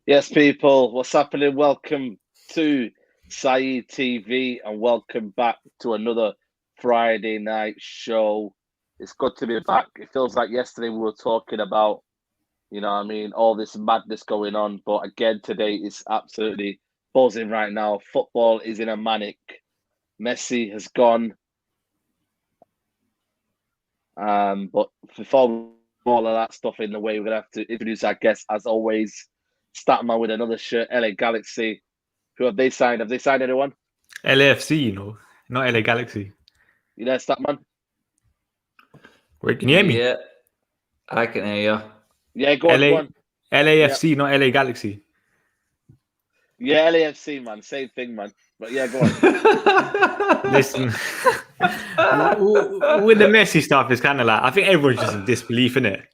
Yes, people, what's happening? Welcome to Saeed TV and welcome back to another Friday night show. It's good to be back. It feels like yesterday we were talking about, all this madness going on. But again, today is absolutely buzzing right now. Football is in a manic. Messi has gone. But before all of that stuff in the way, we're going to have to introduce our guest, as always. Statman with another shirt, LA Galaxy. Who have they signed? Have they signed anyone? LAFC, not LA Galaxy. You there, Statman? Wait, can you hear me? Yeah, I can hear you. Yeah, go on. LAFC, not LA Galaxy. Yeah, LAFC, man. Same thing, man. But yeah, go on. Listen, with the Messi stuff, it's kind of like, I think everyone's just in disbelief, innit?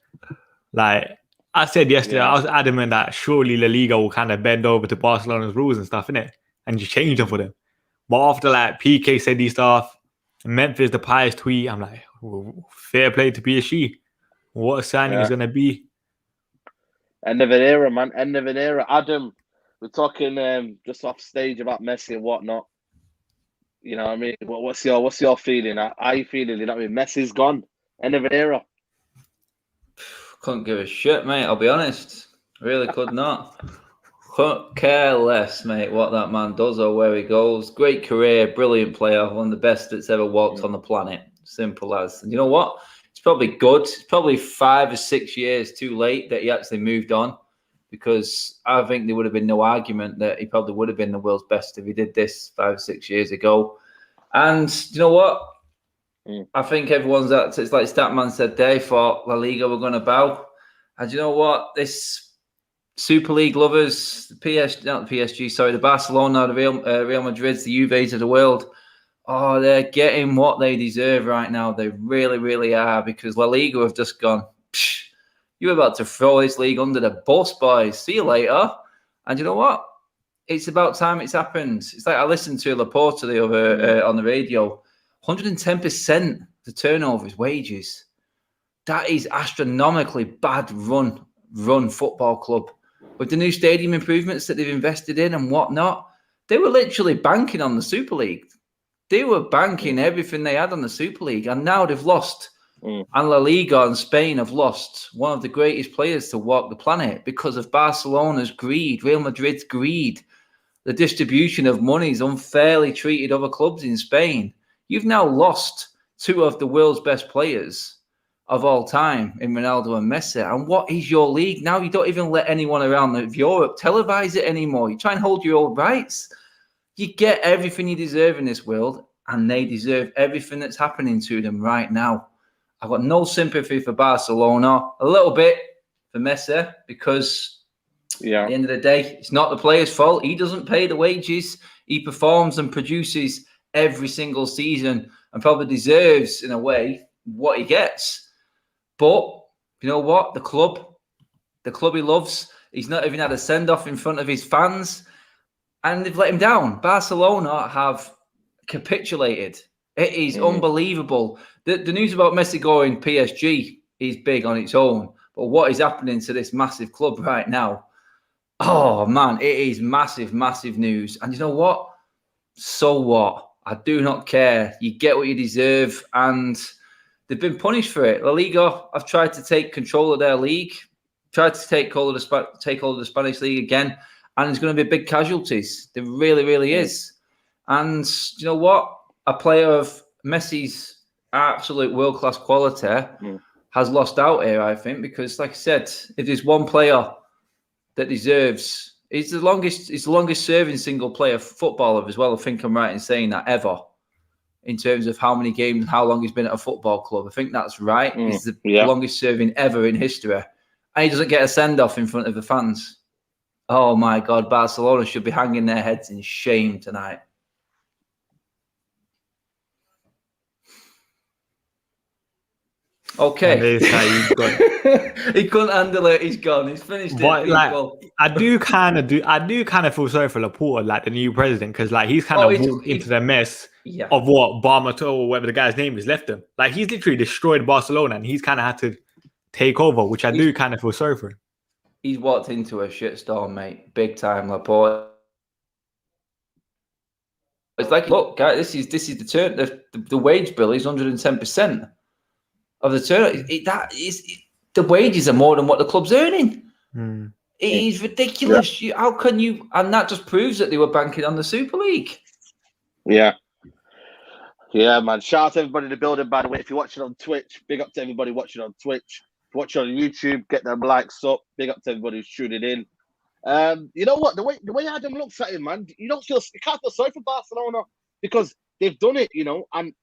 Like, I said yesterday, I was adamant that surely La Liga will kind of bend over to Barcelona's rules and stuff, innit? And just change them for them. But after like PK said these stuff, Memphis, the pious tweet, I'm like, fair play to PSG. What a signing is going to be. End of an era, man. End of an era. Adam, we're talking just off stage about Messi and whatnot. You know what I mean? What's your feeling? How are you feeling? You know what I mean? Messi's gone. End of an era. Couldn't give a shit, mate. I'll be honest. Really could not. Couldn't care less, mate, what that man does or where he goes. Great career, brilliant player, one of the best that's ever walked on the planet. Simple as. And you know what? It's probably good. It's probably 5 or 6 years too late that he actually moved on, because I think there would have been no argument that he probably would have been the world's best if he did this 5 or 6 years ago. And you know what? I think everyone's it's like Statman said, they thought La Liga were going to bow. And you know what? This Super League lovers, the Barcelona, the Real Madrids, the Juves of the world, they're getting what they deserve right now. They really, really are, because La Liga have just gone, you're about to throw this league under the bus, boys. See you later. And you know what? It's about time it's happened. It's like I listened to Laporta the other on the radio. 110% the turnover is wages. That is astronomically bad run football club. With the new stadium improvements that they've invested in and whatnot, they were literally banking on the Super League. They were banking everything they had on the Super League, and now they've lost. And La Liga and Spain have lost one of the greatest players to walk the planet because of Barcelona's greed, Real Madrid's greed. The distribution of money is unfairly treated other clubs in Spain. You've now lost 2 of the world's best players of all time in Ronaldo and Messi. And what is your league now? You don't even let anyone around Europe televise it anymore. You try and hold your own rights. You get everything you deserve in this world, and they deserve everything that's happening to them right now. I've got no sympathy for Barcelona, a little bit for Messi, because at the end of the day, it's not the player's fault. He doesn't pay the wages. He performs and produces every single season and probably deserves, in a way, what he gets. But you know what? The club he loves, he's not even had a send-off in front of his fans, and they've let him down. Barcelona have capitulated. It is unbelievable. The news about Messi going PSG is big on its own, but what is happening to this massive club right now? Oh, man, it is massive, massive news. And you know what? So what? I do not care. You get what you deserve, and they've been punished for it. La Liga have tried to take control of their league, tried to take hold of the Spanish league again, and there's going to be big casualties. There really, really is. And you know what? A player of Messi's absolute world-class quality has lost out here, I think, because, like I said, if there's one player that deserves, he's the longest serving single player footballer as well. I think I'm right in saying that, ever, in terms of how many games and how long he's been at a football club. I think that's right. He's the longest serving ever in history. And he doesn't get a send-off in front of the fans. Oh my God, Barcelona should be hanging their heads in shame tonight. Okay. He couldn't handle it. He's gone. He's finished but, it. I do kind of feel sorry for Laporta, like the new president, because like he's kind of walked into the mess of what Barmato or whatever the guy's name is left him. Like he's literally destroyed Barcelona, and he's kind of had to take over, which I do kind of feel sorry for him. he's walked into a shitstorm, mate. Big time, Laporte. It's like, look, guys, this is the turn. The wage bill is 110% of the turn. The wages are more than what the club's earning. It is ridiculous. Yeah. How can you? And that just proves that they were banking on the Super League. Yeah. Yeah, man. Shout out to everybody in the building, by the way. If you're watching on Twitch, big up to everybody watching on Twitch. If you're watching on YouTube, get them likes up. Big up to everybody who's tuning in. You know what? The way Adam looks at him, man, you can't feel sorry for Barcelona because they've done it, you know, and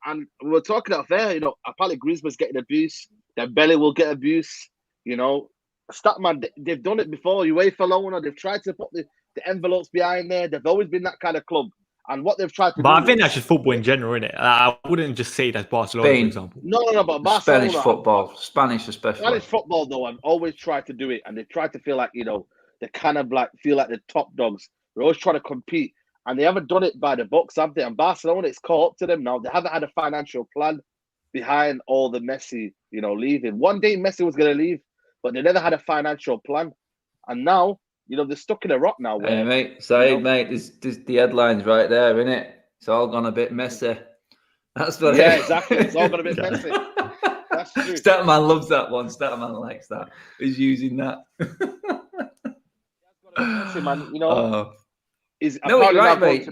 we were talking out there, you know, apparently Griezmann's getting abuse, Dembele will get abuse, you know. Statman, they've done it before. UEFA Lona, they've tried to put the envelopes behind there. They've always been that kind of club. And what they've tried to do. But I think that's just football in general, isn't it? I wouldn't just say that's Barcelona, for example. No, but Barcelona. Spanish football. Spanish especially. Spanish football, though, I've always tried to do it. And they've tried to feel like, you know, they kind of like feel like the top dogs. They're always trying to compete. And they haven't done it by the books, have they? And Barcelona, it's caught up to them now. They haven't had a financial plan behind all the Messi, you know, leaving. One day Messi was going to leave, but they never had a financial plan. And now, you know, they're stuck in a rock now. Hey, mate, mate, there's the headlines right there, isn't it? It's all gone a bit messy. That's what exactly. It's all gone a bit messy. That's true. Statman loves that one. Statman likes that. He's using that. Messy, man. You know, no, you're right, mate.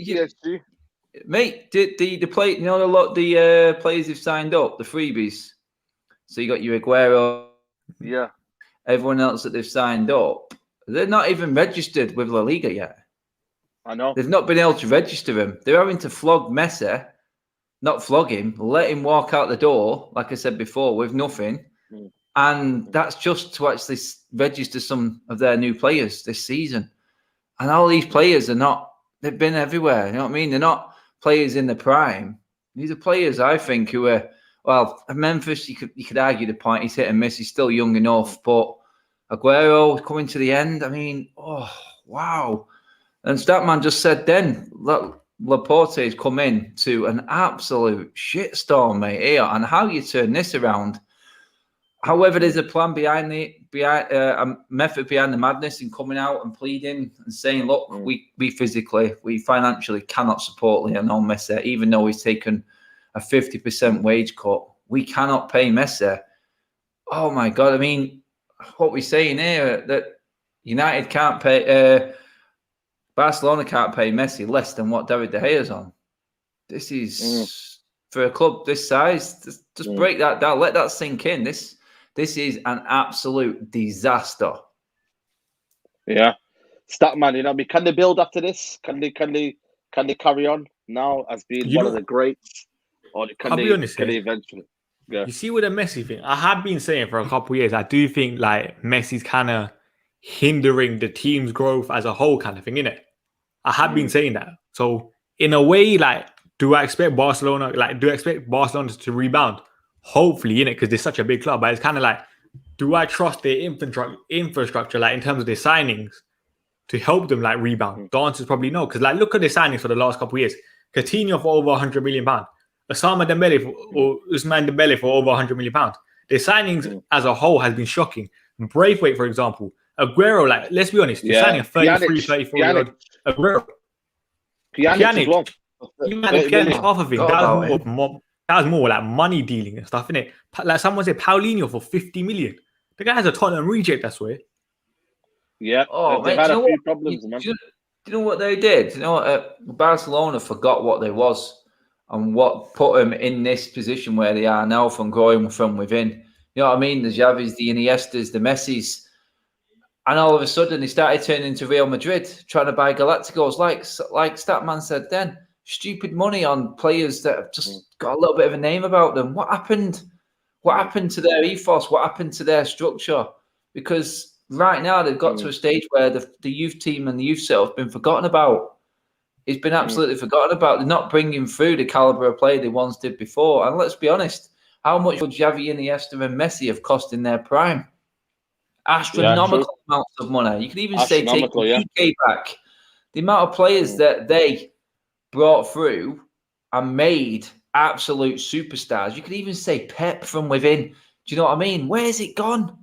Mate, the play, you know, the players who've signed up, the freebies. So you got your Aguero, everyone else that they've signed up. They're not even registered with La Liga yet. I know. They've not been able to register him. They're having to flog Messi, not flog him, let him walk out the door, like I said before, with nothing. And that's just to actually register some of their new players this season. And all these players they've been everywhere. You know what I mean? They're not players in the prime. These are players, I think, who are, well, Memphis, you could argue the point. He's hit and miss. He's still young enough. But Aguero coming to the end. I mean, oh, wow. And Statman just said then, Laporte has come in to an absolute shitstorm, mate, here. And how you turn this around. However, there's a plan behind a method behind the madness in coming out and pleading and saying, look, we financially cannot support Lionel Messi, even though he's taken a 50% wage cut. We cannot pay Messi. Oh, my God. I mean, what we're saying here, that United can't pay, Barcelona can't pay Messi less than what David De Gea's on. This is, for a club this size, just break that down. Let that sink in. This is an absolute disaster. Yeah. Statman, you know, I mean, can they build after this? Can they carry on now as being one of the greats? Or can they eventually? Yeah. You see with the Messi thing, I have been saying for a couple of years, I do think like Messi's kind of hindering the team's growth as a whole kind of thing, innit? I have been saying that. So in a way, like, do I expect Barcelona to rebound? Hopefully, innit? Because they're such a big club. But it's kind of like, do I trust their infrastructure, like in terms of their signings, to help them like rebound? The answer is probably no. Because like, look at their signings for the last couple of years. Coutinho for over £100 million. Usman Dembele for over £100 million. Their signings as a whole has been shocking. Braithwaite, for example. Aguero, like, let's be honest, you're signing a 33, 34-year-old Aguero. Pjanic. Pjanic off of it. That was more like money dealing and stuff, innit? Like someone said, Paulinho for 50 million. The guy has a Tottenham reject, I swear. Yeah. Oh, they've had a few problems, man. Do you know what they did? You know, Barcelona forgot what they was and what put them in this position where they are now from growing from within. You know what I mean? The Xavis, the Iniestas, the Messis. And all of a sudden, they started turning into Real Madrid, trying to buy Galacticos, like Statman said then. Stupid money on players that have just got a little bit of a name about them. What happened? What happened to their ethos? What happened to their structure? Because right now, they've got to a stage where the youth team and the youth set have been forgotten about. It's been absolutely forgotten about. They're not bringing through the caliber of play they once did before. And let's be honest, how much would Xavi, Iniesta and Messi have cost in their prime? Astronomical amounts of money. You could even say take PK back. The amount of players that they brought through and made absolute superstars. You could even say Pep from within. Do you know what I mean? Where's it gone?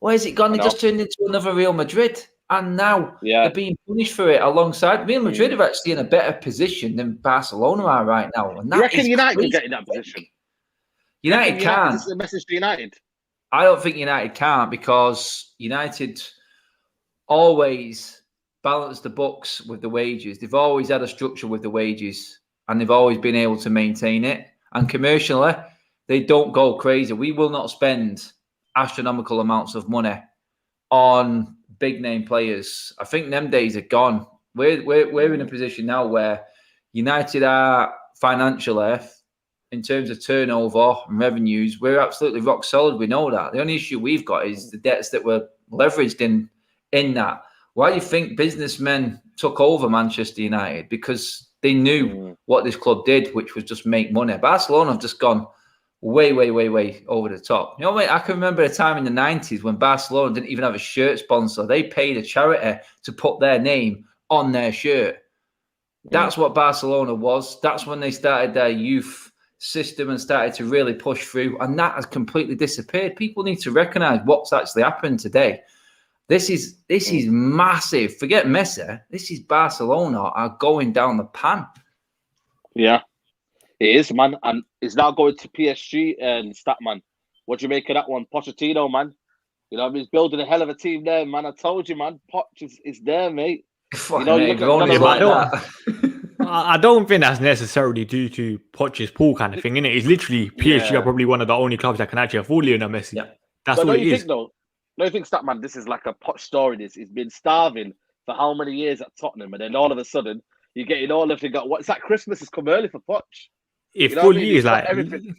Where's it gone? They just turned into another Real Madrid. And now they're being punished for it alongside. Real Madrid are actually in a better position than Barcelona are right now. And that you reckon United can get in that position? United can't. Is this a message to United? I don't think United can't, because United always balance the books with the wages. They've always had a structure with the wages, and they've always been able to maintain it. And commercially, they don't go crazy. We will not spend astronomical amounts of money on big name players. I think them days are gone. We're in a position now where United are financially, in terms of turnover and revenues, we're absolutely rock solid. We know that. The only issue we've got is the debts that were leveraged in that. Why do you think businessmen took over Manchester United? Because they knew what this club did, which was just make money. Barcelona have just gone way, way, way, way over the top. You know, I can remember a time in the 90s when Barcelona didn't even have a shirt sponsor. They paid a charity to put their name on their shirt. That's what Barcelona was. That's when they started their youth system and started to really push through. And that has completely disappeared. People need to recognise what's actually happened today. This is massive. Forget Messi. This is Barcelona are going down the pan. Yeah. It is, man, and it's now going to PSG and Statman. What do you make of that one? Pochettino, man. You know, he's building a hell of a team there, man. I told you, man. Poch is there, mate. You know, you look at I don't think that's necessarily due to Poch's pool kind of thing, innit? It's literally PSG are probably one of the only clubs that can actually afford Lionel Messi. Yeah. That's all it is. No, you think, Statman, this is like a Poch story. He's been starving for how many years at Tottenham, and then all of a sudden, you're getting all of it. What's that? Christmas has come early for Poch. If 4 years, like, everything.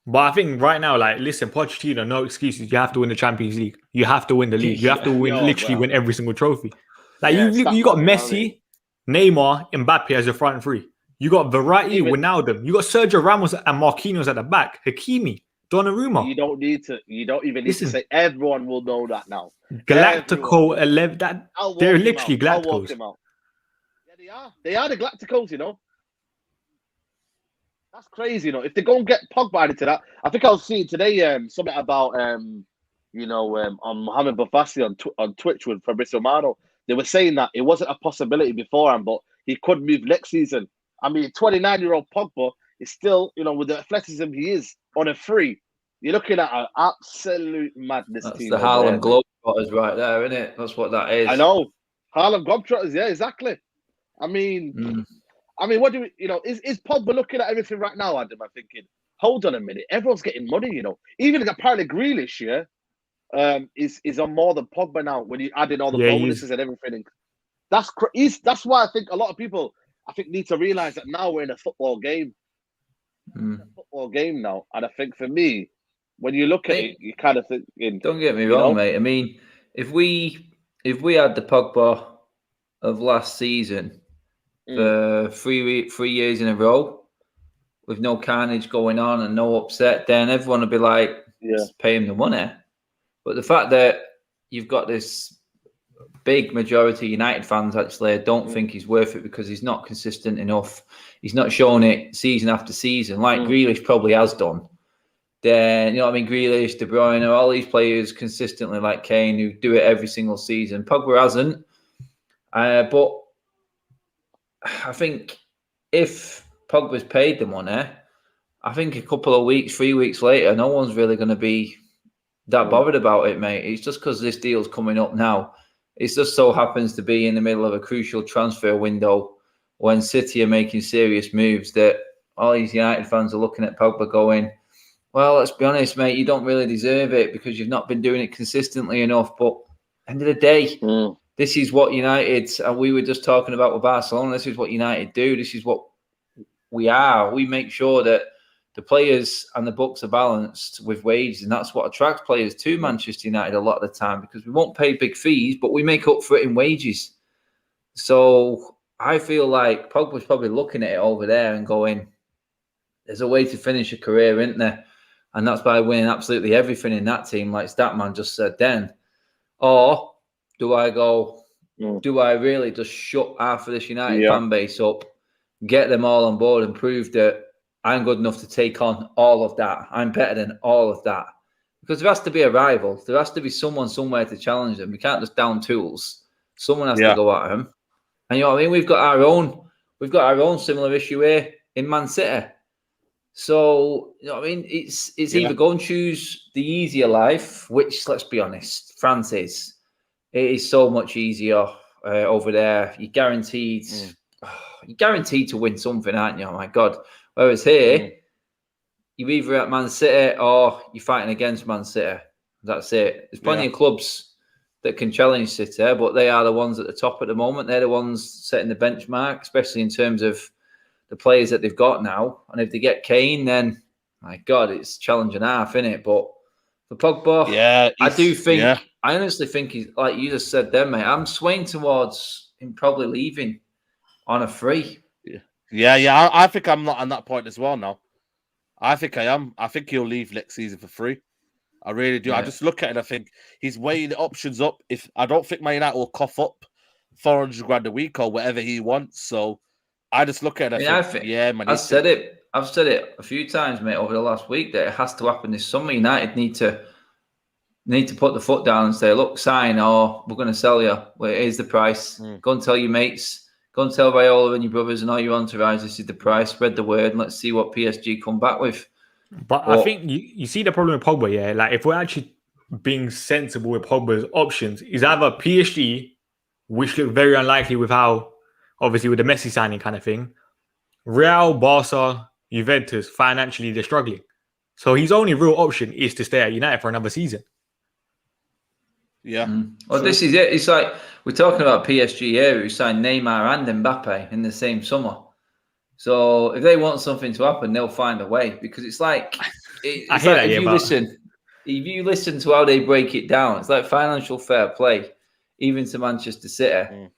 But I think right now, like, listen, Pochettino, no excuses. You have to win the Champions League. You have to win the league. You have to win every single trophy. Like, you got Messi, Neymar, Mbappe as your front three. You got Verratti, Wijnaldum. You got Sergio Ramos and Marquinhos at the back. Hakimi, Donnarumma. You don't even need to say. Everyone will know that now. Galactico 11. They're literally Galacticos. Yeah, they are the Galacticos, you know. That's crazy, you know. If they go and get Pogba into that, I think I was seeing today something about on Mohamed Bafassi on Twitch with Fabrizio Romano. They were saying that it wasn't a possibility beforehand, but he could move next season. I mean, 29-year-old Pogba is still, you know, with the athleticism he is, on a free. You're looking at an absolute madness team. That's the Harlem Globetrotters right there, isn't it? That's what that is. I know. Harlem Globetrotters, yeah, exactly. I mean, what do we, you know, is Pogba looking at everything right now, Adam? I'm thinking, hold on a minute. Everyone's getting money, you know. Even apparently Grealish, is on more than Pogba now when you add in all the bonuses and everything. That's why I think a lot of people, need to realize that now we're in a football game. A football game now. And I think for me, when you look at it, you kind of think... Don't get me wrong, mate. I mean, if we had the Pogba of last season for 3 years in a row with no carnage going on and no upset, then everyone would be like, pay him the money. But the fact that you've got this big majority of United fans actually don't think he's worth it because he's not consistent enough. He's not showing it season after season like Grealish probably has done. Then, you know what I mean? Grealish, De Bruyne, all these players consistently like Kane who do it every single season. Pogba hasn't. But I think if Pogba's paid the money, I think a couple of weeks, 3 weeks later, no one's really going to be that bothered about it, mate. It's just because this deal's coming up now. It just so happens to be in the middle of a crucial transfer window when City are making serious moves that all these United fans are looking at Pogba going, well, let's be honest, mate, you don't really deserve it because you've not been doing it consistently enough. But end of the day, this is what United, and we were just talking about with Barcelona, this is what United do. This is what we are. We make sure that the players and the books are balanced with wages, and that's what attracts players to Manchester United a lot of the time because we won't pay big fees, but we make up for it in wages. So I feel like Pogba's probably looking at it over there and going, there's a way to finish a career, isn't there? And that's by winning absolutely everything in that team, like Statman just said then. Or do I go, do I really just shut half of this United fan base up, get them all on board and prove that I'm good enough to take on all of that? I'm better than all of that. Because there has to be a rival. There has to be someone somewhere to challenge them. We can't just down tools. Someone has to go at them. And you know what I mean? We've got our own similar issue here in Man City. So, you know what I mean? It's either go and choose the easier life, which, let's be honest, France is. It is so much easier over there. You're guaranteed to win something, aren't you? Oh my God. Whereas here, you're either at Man City or you're fighting against Man City. That's it. There's plenty of clubs that can challenge City, but they are the ones at the top at the moment. They're the ones setting the benchmark, especially in terms of the players that they've got now. And if they get Kane, then, my God, it's challenge and a half, isn't it? But for Pogba, I honestly think he's, like you just said there, mate, I'm swaying towards him probably leaving on a free. Yeah. I think I'm not on that point as well now. I think I am. I think he'll leave next season for free. I really do. I just look at it and I think he's weighing the options up. If I don't think Man United will cough up 400 grand a week or whatever he wants. So I just look at it and I think, man. I've said it a few times, mate, over the last week that it has to happen this summer. United need to put the foot down and say, look, sign or we're going to sell you. Well, here's the price. Go and tell your mates. Go and tell Raiola and your brothers and all your entourage this is the price. Spread the word and let's see what PSG come back with. But I think you see the problem with Pogba, yeah? Like, if we're actually being sensible with Pogba's options, is either PSG, which look very unlikely with how, obviously with the Messi signing kind of thing, Real, Barca, Juventus, financially they're struggling. So his only real option is to stay at United for another season. Yeah. Well, this is it. It's like we're talking about PSG here who signed Neymar and Mbappe in the same summer. So if they want something to happen, they'll find a way because it's like if you listen to how they break it down, it's like financial fair play, even to Manchester City.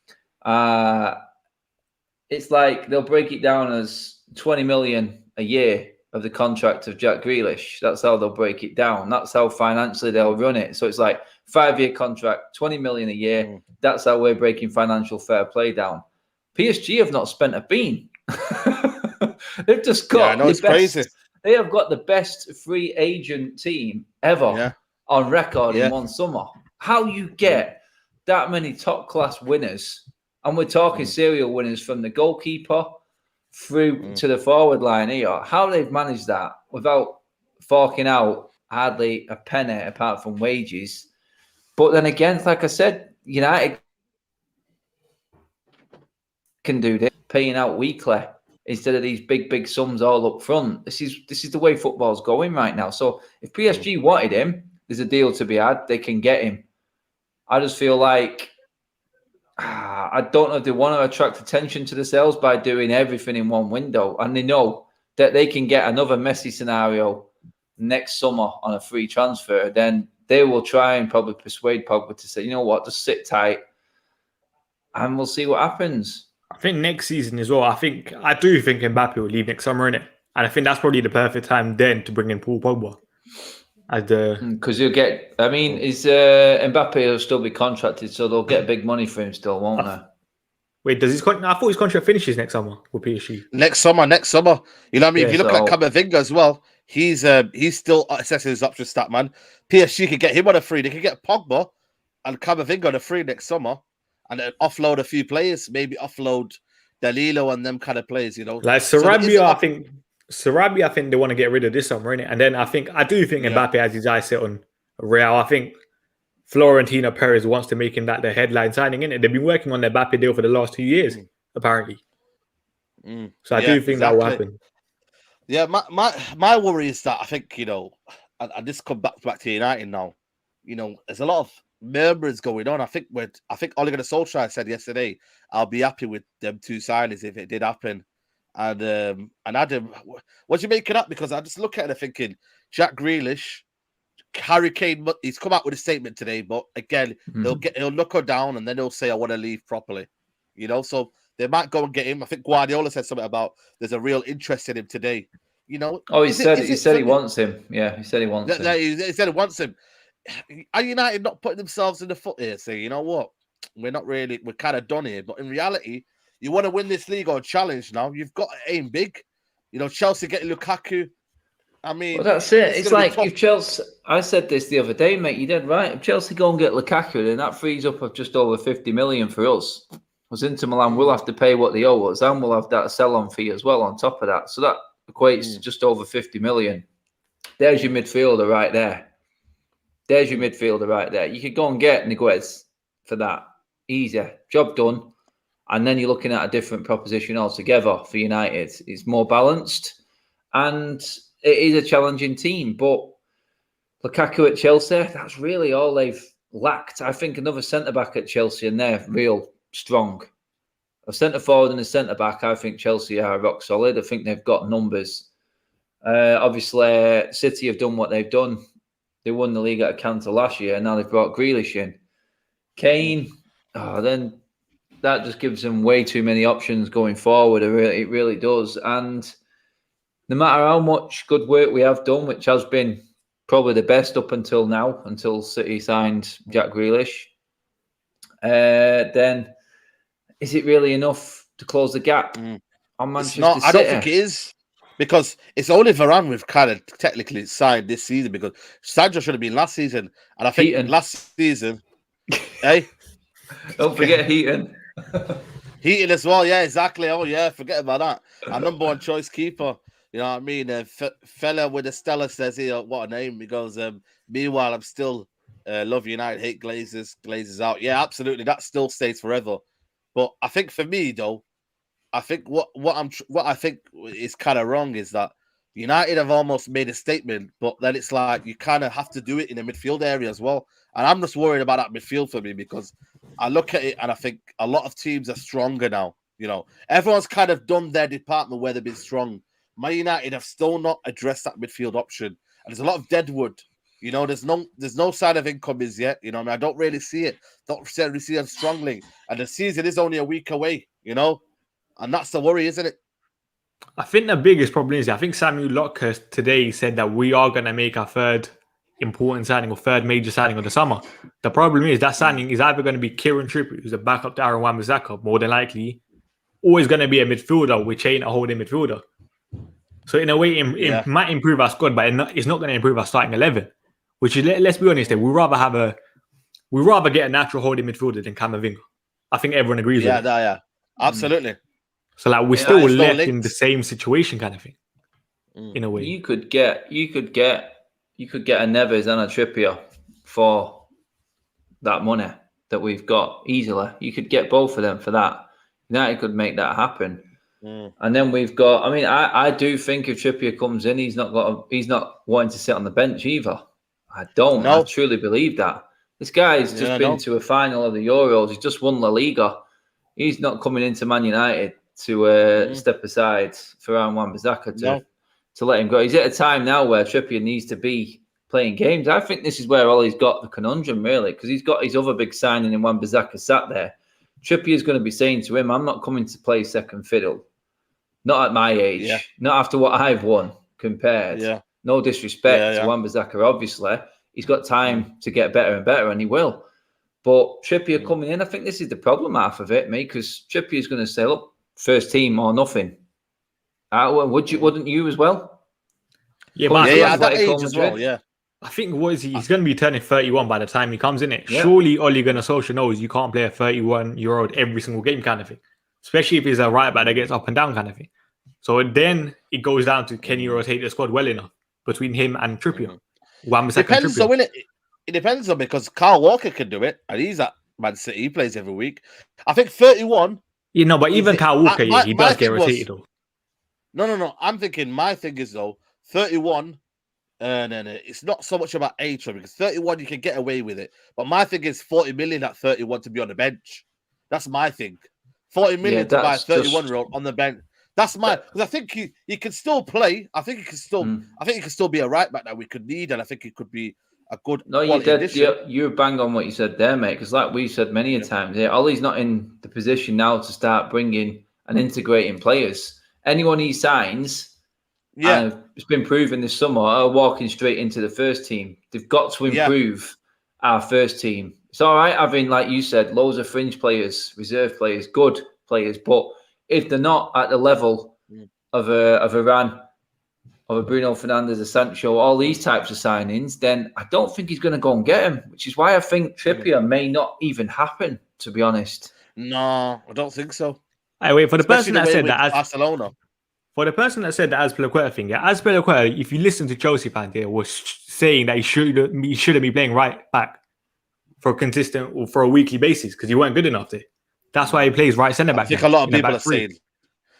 It's like they'll break it down as 20 million a year of the contract of Jack Grealish. That's how they'll break it down. That's how financially they'll run it. So it's like 5-year contract, 20 million a year. That's how we're breaking financial fair play down. PSG have not spent a bean. They've just got it's crazy. They have got the best free agent team ever on record in one summer. How you get that many top class winners, and we're talking serial winners from the goalkeeper through to the forward line here. How they've managed that without forking out hardly a penny apart from wages. But then again, like I said, United can do this, paying out weekly instead of these big sums all up front. This is the way football's going right now. So if PSG wanted him, there's a deal to be had. They can get him. I just feel like I don't know if they want to attract attention to themselves by doing everything in one window, and they know that they can get another Messi scenario next summer on a free transfer. Then they will try and probably persuade Pogba to say, you know what, just sit tight, and we'll see what happens. I think next season as well. I do think Mbappe will leave next summer, innit? And I think that's probably the perfect time then to bring in Paul Pogba. Because you'll get, I mean, Mbappe will still be contracted, so they'll get big money for him still, won't they? Wait, does his contract? I thought his contract finishes next summer with PSG. Next summer. You know what I mean? If you look at Camavinga as well, he's still assessing his options, stat man. PSG could get him on a free. They could get Pogba and Camavinga on a free next summer, and then offload a few players. Maybe offload Dalilo and them kind of players. You know, like Sarabia. I think they want to get rid of this summer, innit? And then I do think Mbappe has his eyes set on Real. I think Florentino Perez wants to make him that the headline signing, innit? They've been working on their Mbappe deal for the last 2 years, apparently. So I do think that will happen. Yeah, my worry is that I think, you know, and this comes back to United now, you know, there's a lot of murmurs going on. I think Ole Gunnar Solskjaer said yesterday, I'll be happy with them two signings if it did happen. And Adam, what do you make of that? Because I just look at it thinking, Jack Grealish, Harry Kane, he's come out with a statement today, but again, he'll look her down and then he'll say, I want to leave properly. You know, so they might go and get him. I think Guardiola said something about there's a real interest in him today. You know, he said he wants him. Yeah, he said he wants him. He said he wants him. Are United not putting themselves in the foot here, saying, you know what, we're kind of done here. But in reality, you want to win this league or challenge now, you've got to aim big. You know, Chelsea getting Lukaku, I mean, well, that's it. It's gonna be like tough. if Chelsea, I said this the other day, mate, you did right. If Chelsea go and get Lukaku, then that frees up of just over 50 million for us. Because Inter Milan will have to pay what they owe us, and we'll have that sell-on fee as well on top of that. So that equates to just over 50 million. There's your midfielder right there. You could go and get Niguez for that. Easy. Job done. And then you're looking at a different proposition altogether for United. It's more balanced. And it is a challenging team. But Lukaku at Chelsea, that's really all they've lacked. I think another centre-back at Chelsea, and they're real strong. A centre-forward and a centre-back, I think Chelsea are rock solid. I think they've got numbers. Obviously, City have done what they've done. They won the league at a canter last year, and now they've brought Grealish in. Kane, then that just gives them way too many options going forward. It really does. And no matter how much good work we have done, which has been probably the best up until now, until City signed Jack Grealish, then is it really enough to close the gap on Manchester City? I don't think it is. Because it's only Varane we've kind of technically signed this season, because Sancho should have been last season. And I think last season, hey? Don't forget Heaton. Heaton as well, yeah, exactly. Oh, yeah, forget about that. Our number one choice keeper. You know what I mean? Fella with a Stella says here, what a name. He goes, meanwhile, I'm still love United, hate Glazers out. Yeah, absolutely. That still stays forever. But I think for me, though, I think what I think is kind of wrong is that United have almost made a statement, but then it's like you kind of have to do it in the midfield area as well. And I'm just worried about that midfield for me, because I look at it and I think a lot of teams are stronger now. You know, everyone's kind of done their department where they've been strong. Man United have still not addressed that midfield option, and there's a lot of deadwood. You know, there's no sign of incomings yet. You know, I mean, I don't really see it. Don't really see them strongly, and the season is only a week away. You know. And that's the worry, isn't it? I think the biggest problem is, I think Samuel Lockhurst today said that we are going to make our third important signing or third major signing of the summer. The problem is that signing is either going to be Kieran Trippier, who's a backup to Aaron Wan-Bissaka, more than likely, or is going to be a midfielder, which ain't a holding midfielder. So in a way, it might improve our squad, but it's not going to improve our starting 11. Which is, let's be honest, we'd rather get a natural holding midfielder than Camavinga. I think everyone agrees with that. Yeah, absolutely. So like we're still left in the same situation, kind of thing, in a way. You could get a Neves and a Trippier for that money that we've got easily. You could get both of them for that. United could make that happen. And then we've got. I mean, I do think if Trippier comes in, he's not wanting to sit on the bench either. I don't. I truly believe that. This guy's just been to a final of the Euros. He's just won La Liga. He's not coming into Man United to step aside for Aaron Wan-Bissaka to let him go. He's at a time now where Trippier needs to be playing games. I think this is where Ollie's got the conundrum, really, because he's got his other big signing in Wan-Bissaka sat there. Trippier's going to be saying to him, I'm not coming to play second fiddle. Not at my age. Not after what I've won compared. No disrespect to Wan-Bissaka, obviously. He's got time to get better and better, and he will. But Trippier coming in, I think this is the problem half of it, mate, because Trippier's going to say, look, first team or nothing. Wouldn't you as well? Yeah, at that age as well, yeah. I think he's going to be turning 31 by the time he comes in it. Surely Ole Gunnar Solskjaer knows you can't play a 31-year-old every single game kind of thing, especially if he's a right back that gets up and down kind of thing. So then it goes down to, can you rotate the squad well enough between him and Trippier? Depends though, innit? It depends though, because Kyle Walker can do it, and he's at Man City. He plays every week. I think 31. You know, but even Kyle Walker, he does get rotated though. No. I'm thinking my thing is though, 31. No. It's not so much about age, because 31 you can get away with it. But my thing is 40 million at 31 to be on the bench. That's my thing. 40 million to buy a 31-year-old on the bench. That's my, because I think he can still play. I think he can still be a right back that we could need, and I think he could be a good. No, you did. You bang on what you said there, mate. Because like we've said many a times, Ollie's not in the position now to start bringing and integrating players. Anyone he signs, it's been proven this summer, are walking straight into the first team. They've got to improve our first team. It's all right having, like you said, loads of fringe players, reserve players, good players, but if they're not at the level of a Varane of a Bruno Fernandes, a Sancho, all these types of signings, then I don't think he's going to go and get him, which is why I think Trippier may not even happen, to be honest. No, I don't think so. Hey, wait, for the Especially person that said with that, Barcelona. for the person that said the Azpilicueta thing, yeah, Azpilicueta, if you listen to Chelsea fans here, was saying that he shouldn't be playing right back for a consistent or for a weekly basis because he weren't good enough to. That's why he plays right centre back. I think a lot of people are three. saying.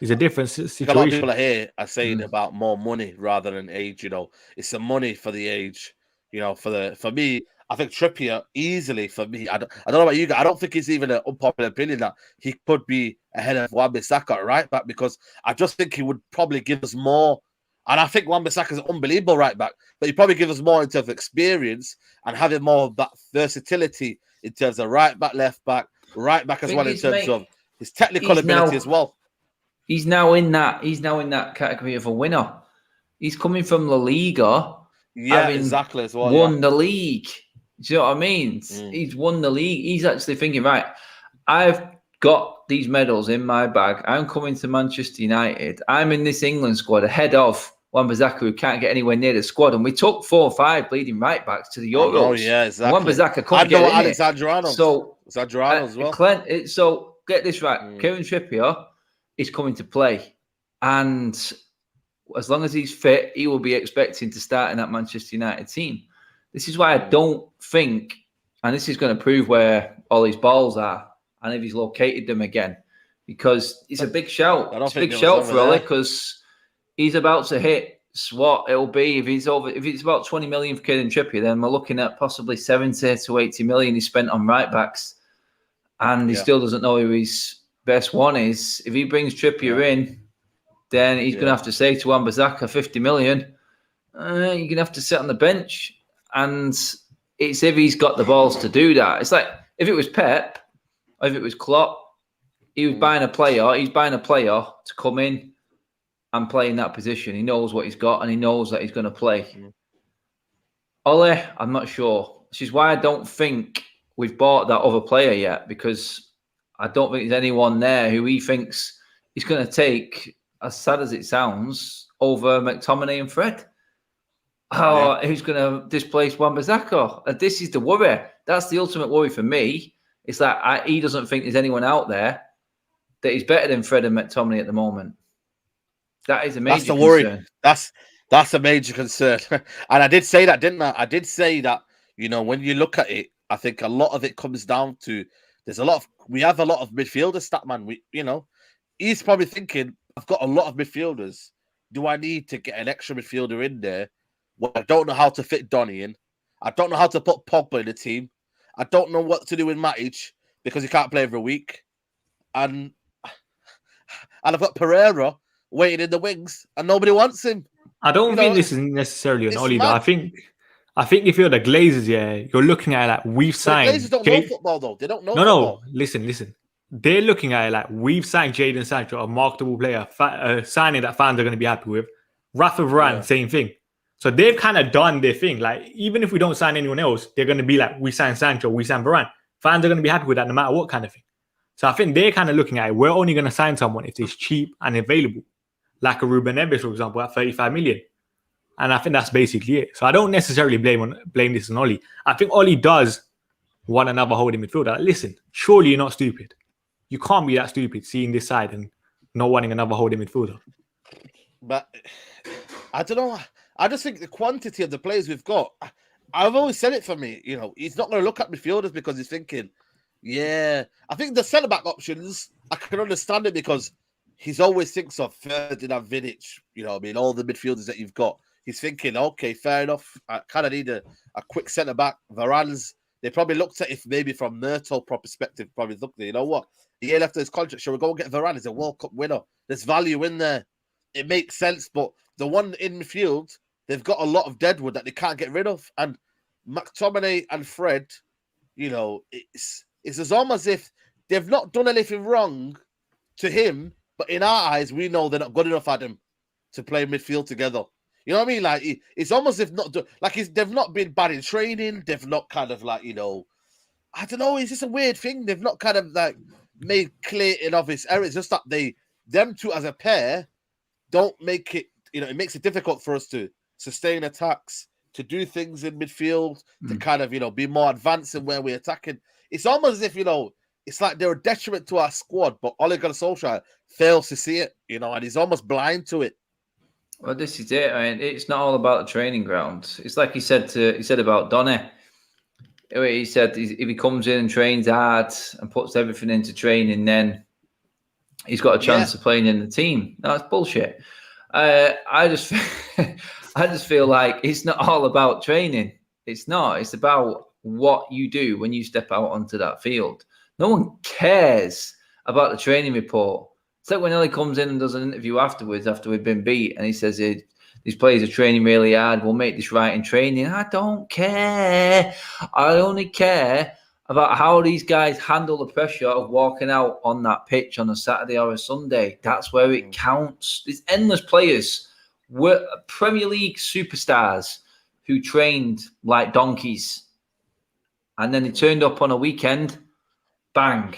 It's a different situation. A lot of people are saying about more money rather than age. It's the money for the age. For me, I think Trippier easily for me. I don't know about you guys. I don't think it's even an unpopular opinion that he could be ahead of Wan-Bissaka at right back because I just think he would probably give us more. And I think Wan-Bissaka is an unbelievable right back, but he probably give us more in terms of experience and having more of that versatility in terms of right back, left back, right back as well in terms of his technical ability as well. He's now in that category of a winner. He's coming from La Liga. Yeah, exactly as well. Won the league. Do you know what I mean? He's won the league. He's actually thinking, right, I've got these medals in my bag. I'm coming to Manchester United. I'm in this England squad ahead of Wan-Bissaka, who can't get anywhere near the squad. And we took 4 or 5 bleeding right backs to the Euros. Oh, yeah, exactly. Wan-Bissaka couldn't get in Alexander Arnold. So, as well. So get this right. Kieran Trippier is coming to play. And as long as he's fit, he will be expecting to start in that Manchester United team. This is why I don't think, and this is going to prove where all his balls are and if he's located them again, because it's a big shout. It's a big shout for Ollie because he's about to hit what it'll be if it's about 20 million for Kieran Trippier, then we're looking at possibly 70 to 80 million he spent on right backs, and he still doesn't know who his best one is. If he brings Trippier in, then he's going to have to say to Wan-Bissaka, 50 million, you're going to have to sit on the bench. And it's if he's got the balls to do that. It's like if it was Pep, or if it was Klopp, he was buying a player. He's buying a player to come in and play in that position. He knows what he's got and he knows that he's going to play. Ole, I'm not sure. Which is why I don't think we've bought that other player yet, because I don't think there's anyone there who he thinks is going to take, as sad as it sounds, over McTominay and Fred. Who's going to displace Wan-Bissaka? This is the worry. That's the ultimate worry for me. It's that he doesn't think there's anyone out there that is better than Fred and McTominay at the moment. That is a major concern. That's a major concern. And I did say that, didn't I? I did say that, when you look at it, I think a lot of it comes down to we have a lot of midfielders, Statman. He's probably thinking, I've got a lot of midfielders. Do I need to get an extra midfielder in there? Well, I don't know how to fit Donny in. I don't know how to put Pogba in the team. I don't know what to do with Matic because he can't play every week. And I've got Pereira waiting in the wings and nobody wants him. I don't think this is necessarily an Ollie, though. I think if you're the Glazers, you're looking at it like we've signed. The Glazers don't know football, though. They don't know football. No, listen. They're looking at it like we've signed Jadon Sancho, a marketable player, signing that fans are going to be happy with. Rafa Varane, same thing. So they've kind of done their thing. Like, even if we don't sign anyone else, they're going to be like, we signed Sancho, we signed Varane. Fans are going to be happy with that no matter what kind of thing. So I think they're kind of looking at it. We're only going to sign someone if it's cheap and available. Like a Ruben Neves, for example, at 35 million. And I think that's basically it. So I don't necessarily blame this on Ollie. I think Ollie does want another holding midfielder. Like, listen, surely you're not stupid. You can't be that stupid seeing this side and not wanting another holding midfielder. But I don't know. I just think the quantity of the players we've got, I've always said it for me, he's not going to look at midfielders because he's thinking, I think the centre-back options, I can understand it because he's always thinks of Ferdinand, Vidic, all the midfielders that you've got. He's thinking, okay, fair enough. I kind of need a quick centre-back. Varane's, they probably looked at it maybe from Myrtle perspective, probably looked at, you know what? A year left of his contract, shall we go and get Varane? He's a World Cup winner. There's value in there. It makes sense, but the one in midfield, they've got a lot of deadwood that they can't get rid of. And McTominay and Fred, it's as almost as if they've not done anything wrong to him, but in our eyes, we know they're not good enough at him to play midfield together. You know what I mean? Like, it's almost as if they've not been bad in training. They've not kind of I don't know. It's just a weird thing. They've not kind of made clear in obvious errors. It's just that them two as a pair don't make it it makes it difficult for us to sustain attacks, to do things in midfield, to kind of, be more advanced in where we're attacking. It's almost as if, it's like they're a detriment to our squad, but Ole Gunnar Solskjaer fails to see it, and he's almost blind to it. Well, this is it. I mean, it's not all about the training ground. It's like he said about Donny. He said if he comes in and trains hard and puts everything into training, then he's got a chance of playing in the team. No, that's bullshit. I just feel like it's not all about training. It's not. It's about what you do when you step out onto that field. No one cares about the training report. It's like when Ellie comes in and does an interview afterwards, after we've been beat, and he says, these players are training really hard. We'll make this right in training. I don't care. I only care about how these guys handle the pressure of walking out on that pitch on a Saturday or a Sunday. That's where it counts. There's endless players, Premier League superstars who trained like donkeys. And then they turned up on a weekend, bang,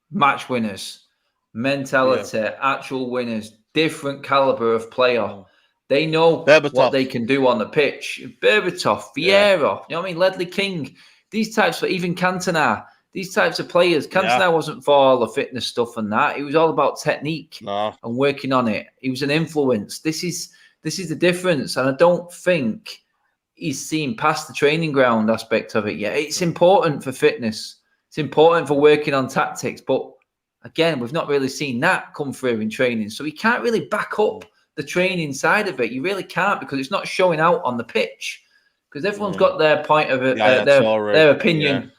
match winners, mentality, actual winners, different caliber of player. They know what they can do on the pitch. Berbatov, Vieira, you know what I mean? Ledley King, these types of, even Cantona, these types of players. Cantona wasn't for all the fitness stuff and that. It was all about technique and working on it. He was an influence. This is the difference. And I don't think he's seen past the training ground aspect of it yet. It's important for fitness. It's important for working on tactics. But again, we've not really seen that come through in training. So he can't really back up the training side of it. You really can't, because it's not showing out on the pitch. Because everyone's got their point of it, their opinion,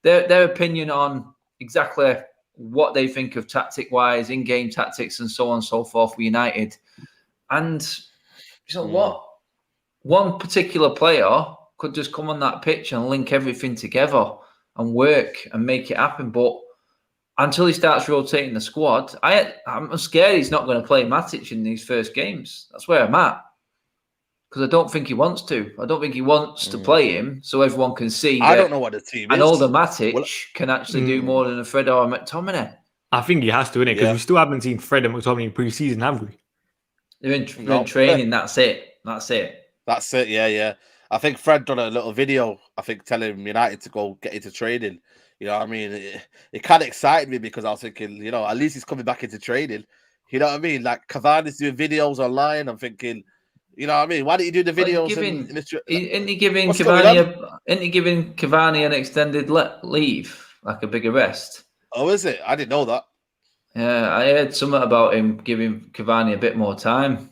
their opinion on exactly what they think of tactic-wise, in-game tactics, and so on and so forth for United. And what? One particular player could just come on that pitch and link everything together and work and make it happen. But until he starts rotating the squad, I'm scared he's not going to play Matic in these first games. That's where I'm at. Because I don't think he wants to. I don't think he wants to play him so everyone can see. I don't know what the team is. And older Matic can actually do more than a Fred or a McTominay. I think he has to, innit? Because we still haven't seen Fred and McTominay in pre-season, have we? They're in training. That's it. That's it, yeah. I think Fred done a little video, I think, telling United to go get into training. You know what I mean? It kind of excited me because I was thinking, at least he's coming back into training. You know what I mean? Like Cavani's doing videos online. I'm thinking, you know what I mean? Why don't you do the videos? Isn't he giving Cavani an extended leave, like a bigger rest? Oh, is it? I didn't know that. Yeah, I heard something about him giving Cavani a bit more time.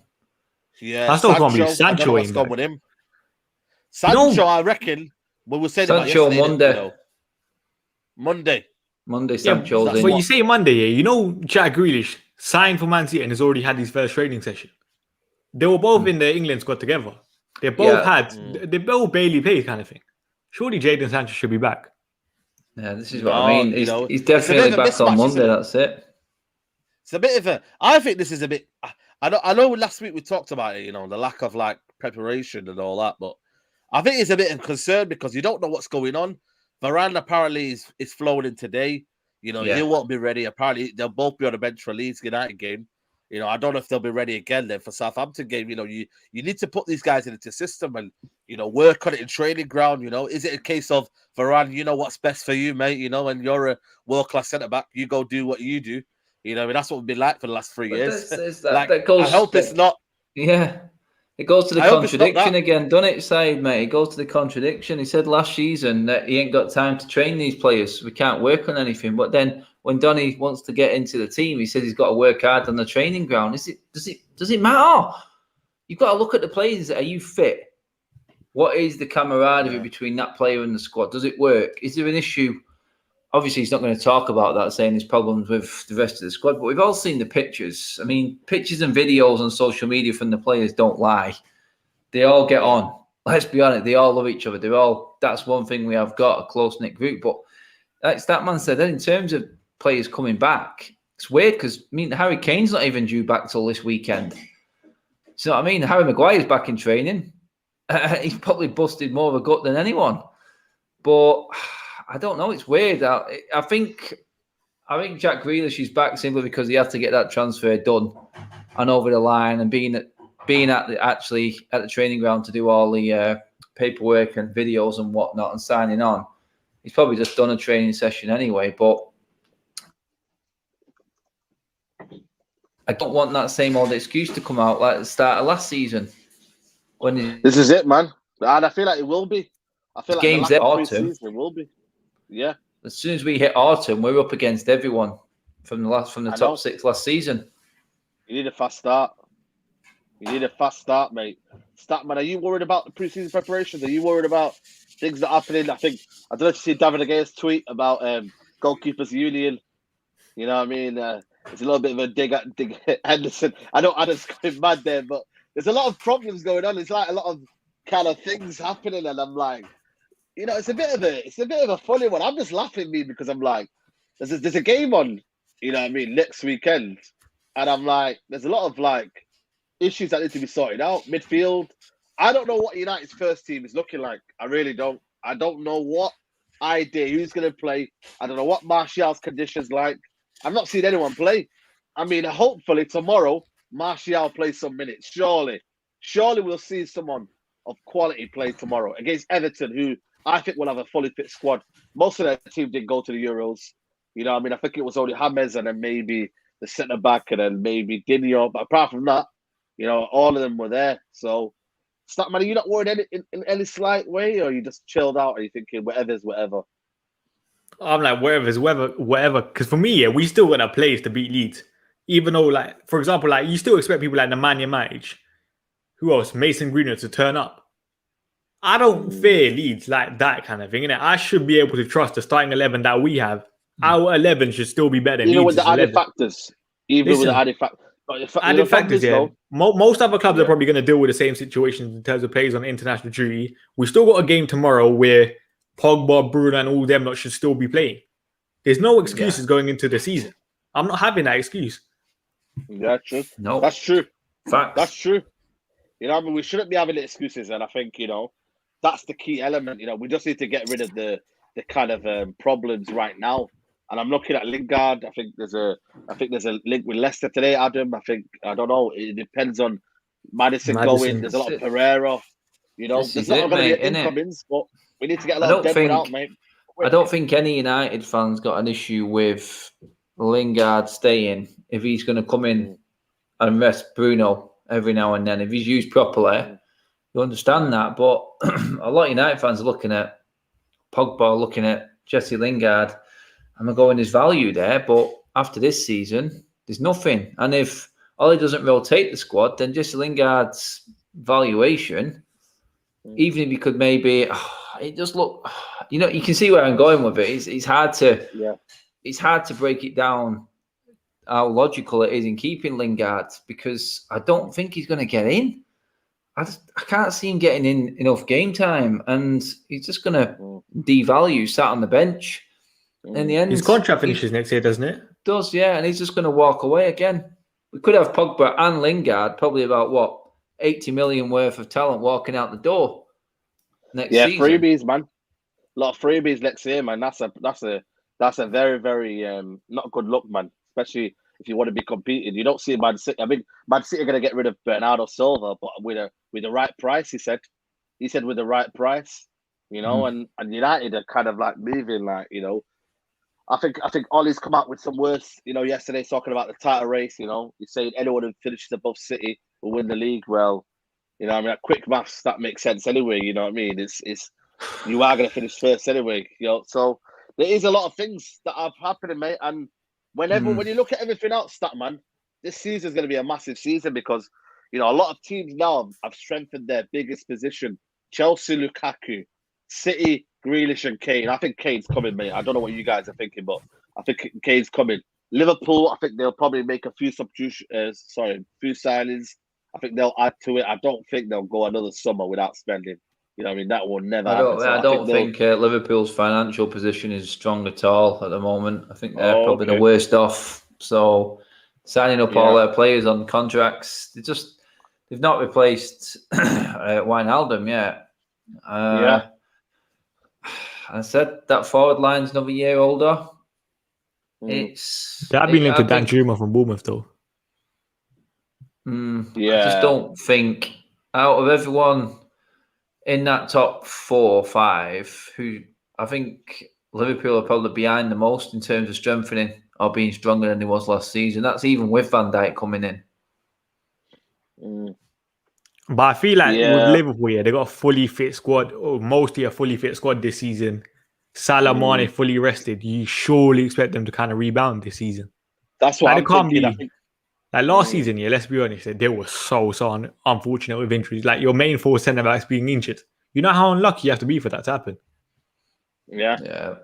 Yeah, I still can't believe Sancho ain't with him. Sancho, I reckon. We were saying Sancho about Monday. Monday, Sancho's in. But you say Monday, Jack Grealish signed for Man City and has already had his first training session. They were both in the England squad together. They both they both barely played kind of thing. Surely Jadon Sancho should be back. Yeah, this is what I mean. He's definitely back on Monday. That's it. It's a bit of a. I think this is a bit. I know. Last week we talked about it. The lack of preparation and all that, but I think it's a bit of concern because you don't know what's going on. Varane apparently is flown in today. He won't be ready. Apparently they'll both be on the bench for Leeds United game. I don't know if they'll be ready again then for Southampton game. You need to put these guys into the system and work on it in training ground. Is it a case of Varane? What's best for you, mate? And you're a world class centre back. You go do what you do. That's what we've been like for the last 3 years. I hope it's not. Yeah. It goes to the contradiction again, doesn't it, Said, mate? It goes to the contradiction. He said last season that he ain't got time to train these players. We can't work on anything. But then when Donny wants to get into the team, he says he's got to work hard on the training ground. Does it matter? You've got to look at the players. Are you fit? What is the camaraderie between that player and the squad? Does it work? Is there an issue? Obviously, he's not going to talk about that, saying there's problems with the rest of the squad. But we've all seen the pictures. I mean, pictures and videos on social media from the players don't lie. They all get on. Let's be honest. They all love each other. That's one thing we have got, a close-knit group. But like Statman said, in terms of players coming back, it's weird because, Harry Kane's not even due back till this weekend. So, Harry Maguire's back in training. He's probably busted more of a gut than anyone. But I don't know. It's weird. I think Jack Grealish is back simply because he had to get that transfer done and over the line, and being that being actually at the training ground to do all the paperwork and videos and whatnot and signing on. He's probably just done a training session anyway, but I don't want that same old excuse to come out like at the start of last season. This is it, man. And I feel like it will be. I feel like games the at lack of autumn, pre-season, it will be. Yeah. As soon as we hit autumn, we're up against everyone from the top know. 6 last season. You need a fast start. You need a fast start, mate. Statman, are you worried about the preseason preparations? Are you worried about things that are happening? I don't know if you see David Aga's tweet about goalkeepers union. You know what I mean? It's a little bit of a dig at Henderson. I know Adam's going mad there, but there's a lot of problems going on. It's like a lot of kind of things happening, and I'm like, you know, it's a bit of a funny one. I'm just laughing because I'm like, there's a game on, you know what I mean, next weekend, and I'm like, there's a lot of like issues that need to be sorted out. Midfield, I don't know what United's first team is looking like. I really don't. I don't know what idea who's going to play. I don't know what Martial's conditions like. I've not seen anyone play. I mean, hopefully tomorrow Martial plays some minutes. Surely we'll see someone of quality play tomorrow against Everton, who I think will have a fully fit squad. Most of their team didn't go to the Euros. You know what I mean? I think it was only James and then maybe the centre-back and then maybe Dino. But apart from that, you know, all of them were there. So, Statman, are you not worried in any slight way, or are you just chilled out? Or are you thinking whatever's whatever? I'm like, whatever. Because for me, yeah, we still got a place to beat Leeds. Even though, like, for example, like you still expect people like Nemanja Matic, who else, Mason Greenwood, to turn up. I don't fear Leeds like that kind of thing. Innit? I should be able to trust the starting 11 that we have. Our 11 should still be better than Even Leeds' with the added 11. factors. With the added factors. Added factors, yeah. Most other clubs are probably going to deal with the same situations in terms of players on international duty. We still got a game tomorrow where Pogba, Bruno, and all them lot should still be playing. There's no excuses going into the season. I'm not having that excuse. Yeah, true. No, that's true. Facts. That's true. You know, I mean, we shouldn't be having excuses, and I think, you know, that's the key element. You know, we just need to get rid of the kind of problems right now. And I'm looking at Lingard. I think there's a link with Leicester today, Adam. I don't know. It depends on Madison going. There's a lot of Pereira. You know, there's not going to be incomings, but we need to get a lot of dead out, mate. I don't think any United fans got an issue with Lingard staying if he's going to come in and rest Bruno every now and then. If he's used properly, you understand that. But a lot of United fans are looking at Pogba, looking at Jesse Lingard, and they're going, there's value there. But after this season, there's nothing. And if Ollie doesn't rotate the squad, then Jesse Lingard's valuation, even if he could maybe, it just look, you know, you can see where I'm going with it. It's hard to break it down how logical it is in keeping Lingard, because I don't think he's going to get in. I can't see him getting in enough game time, and he's just going to devalue, sat on the bench. In the end, his contract finishes next year, doesn't it? Does, yeah, and he's just going to walk away again. We could have Pogba and Lingard, probably about 80 million worth of talent walking out the door next season. Yeah, freebies, man. A lot of freebies next year, man. That's a very, very not good look, man. Especially if you want to be competing. You don't see Man City. I mean, Man City are going to get rid of Bernardo Silva, but with the right price, he said. He said with the right price, you know, and United are kind of like moving, like, you know. I think Ollie's come out with some words, you know, yesterday talking about the title race, you know. He's saying anyone who finishes above City will win the league. Well, you know, I mean, at quick maths, that makes sense anyway, you know what I mean? It's you are going to finish first anyway, you know. So there is a lot of things that are happening, mate. And when you look at everything else, Statman, this season is going to be a massive season because, you know, a lot of teams now have strengthened their biggest position. Chelsea, Lukaku, City, Grealish and Kane. I think Kane's coming, mate. I don't know what you guys are thinking, but I think Kane's coming. Liverpool, I think they'll probably make a few signings. I think they'll add to it. I don't think they'll go another summer without spending. You know what I mean? That will never happen. I don't think Liverpool's financial position is strong at all at the moment. I think they're probably the worst off. So signing up all their players on contracts, they've not replaced Wijnaldum yet. I said that forward line's another year older. I've been linked to Dan Juma from Bournemouth, though. I just don't think out of everyone in that top 4 or 5, who I think Liverpool are probably behind the most in terms of strengthening or being stronger than they was last season. That's even with Van Dijk coming in. But I feel like with Liverpool, they got a fully fit squad, or mostly a fully fit squad this season. Salah, Mane fully rested. You surely expect them to kind of rebound this season. That's what I'm thinking. Like last season, let's be honest, they were so unfortunate with injuries. Like your main 4 centre backs being injured. You know how unlucky you have to be for that to happen. Yeah.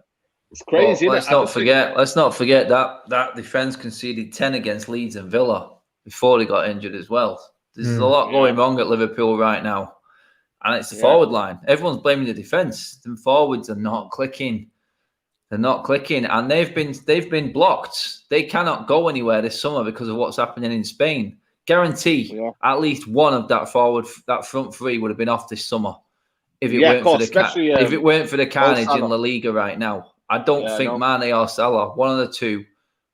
It's crazy. Let's not forget that defence conceded 10 against Leeds and Villa before they got injured as well. There's a lot going wrong at Liverpool right now, and it's the forward line. Everyone's blaming the defence. The forwards are not clicking. They're not clicking, and they've been blocked. They cannot go anywhere this summer because of what's happening in Spain. Guarantee at least one of that front 3 would have been off this summer if it weren't for the carnage in La Liga right now. I don't think Mane or Salah, one of the two,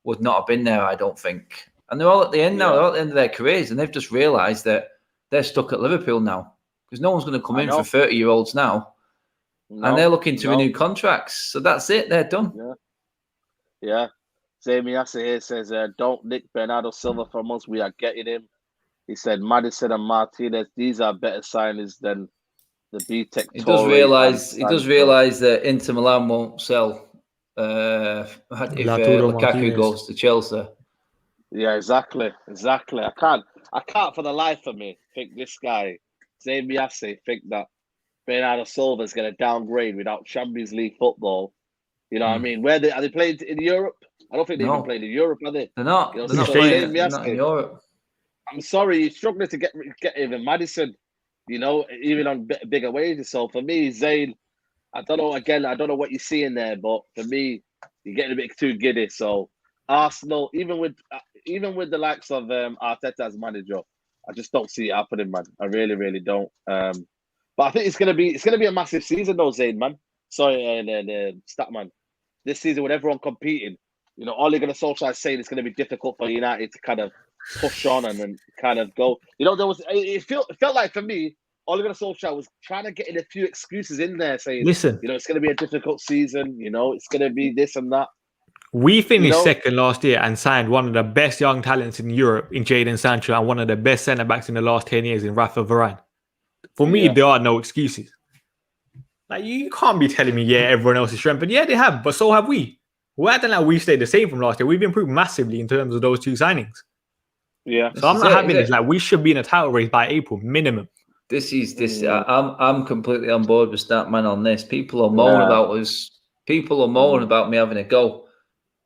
would not have been there. I don't think. And they're all at the end now. They're all at the end of their careers, and they've just realised that they're stuck at Liverpool now because no one's going to come in for 30-year-olds now. And they're looking to renew contracts. So that's it. They're done. Yeah. Jamie Assa here says, don't nick Bernardo Silva from us. We are getting him. He said, Maddison and Martinez, these are better signings than the BTEC. He does realise that Inter Milan won't sell if Lukaku goes to Chelsea. Yeah, exactly. I can't for the life of me think this guy, Jamie Assa, think that Bernardo Silva is going to downgrade without Champions League football. You know what I mean? Are they playing in Europe? I don't think they've even played in Europe, are they? They're not. They're not playing in Europe. I'm sorry, you're struggling to get even Madison, even on bigger wages. So for me, Zayn, I don't know. Again, I don't know what you see in there, but for me, you're getting a bit too giddy. So Arsenal, even with the likes of Arteta as manager, I just don't see it happening, man. I really, really don't. But I think it's gonna be a massive season, though, Zayn, man. Sorry, Statman. This season with everyone competing, Ole Gunnar Solskjaer is saying it's going to be difficult for United to kind of push on and then kind of go. It felt like for me, Ole Gunnar Solskjaer was trying to get in a few excuses in there, saying, listen, it's going to be a difficult season. It's going to be this and that. We finished second last year and signed one of the best young talents in Europe in Jadon Sancho and one of the best centre backs in the last 10 years in Rafa Varane. For me, there are no excuses. Like, you can't be telling me, everyone else is strengthened. Yeah, they have, but so have we. We're acting like we've stayed the same from last year. We've improved massively in terms of those 2 signings. Yeah. So I'm not having this. Like, we should be in a title race by April, minimum. I'm completely on board with Statman on this. People are moaning about us. People are moaning about me having a go.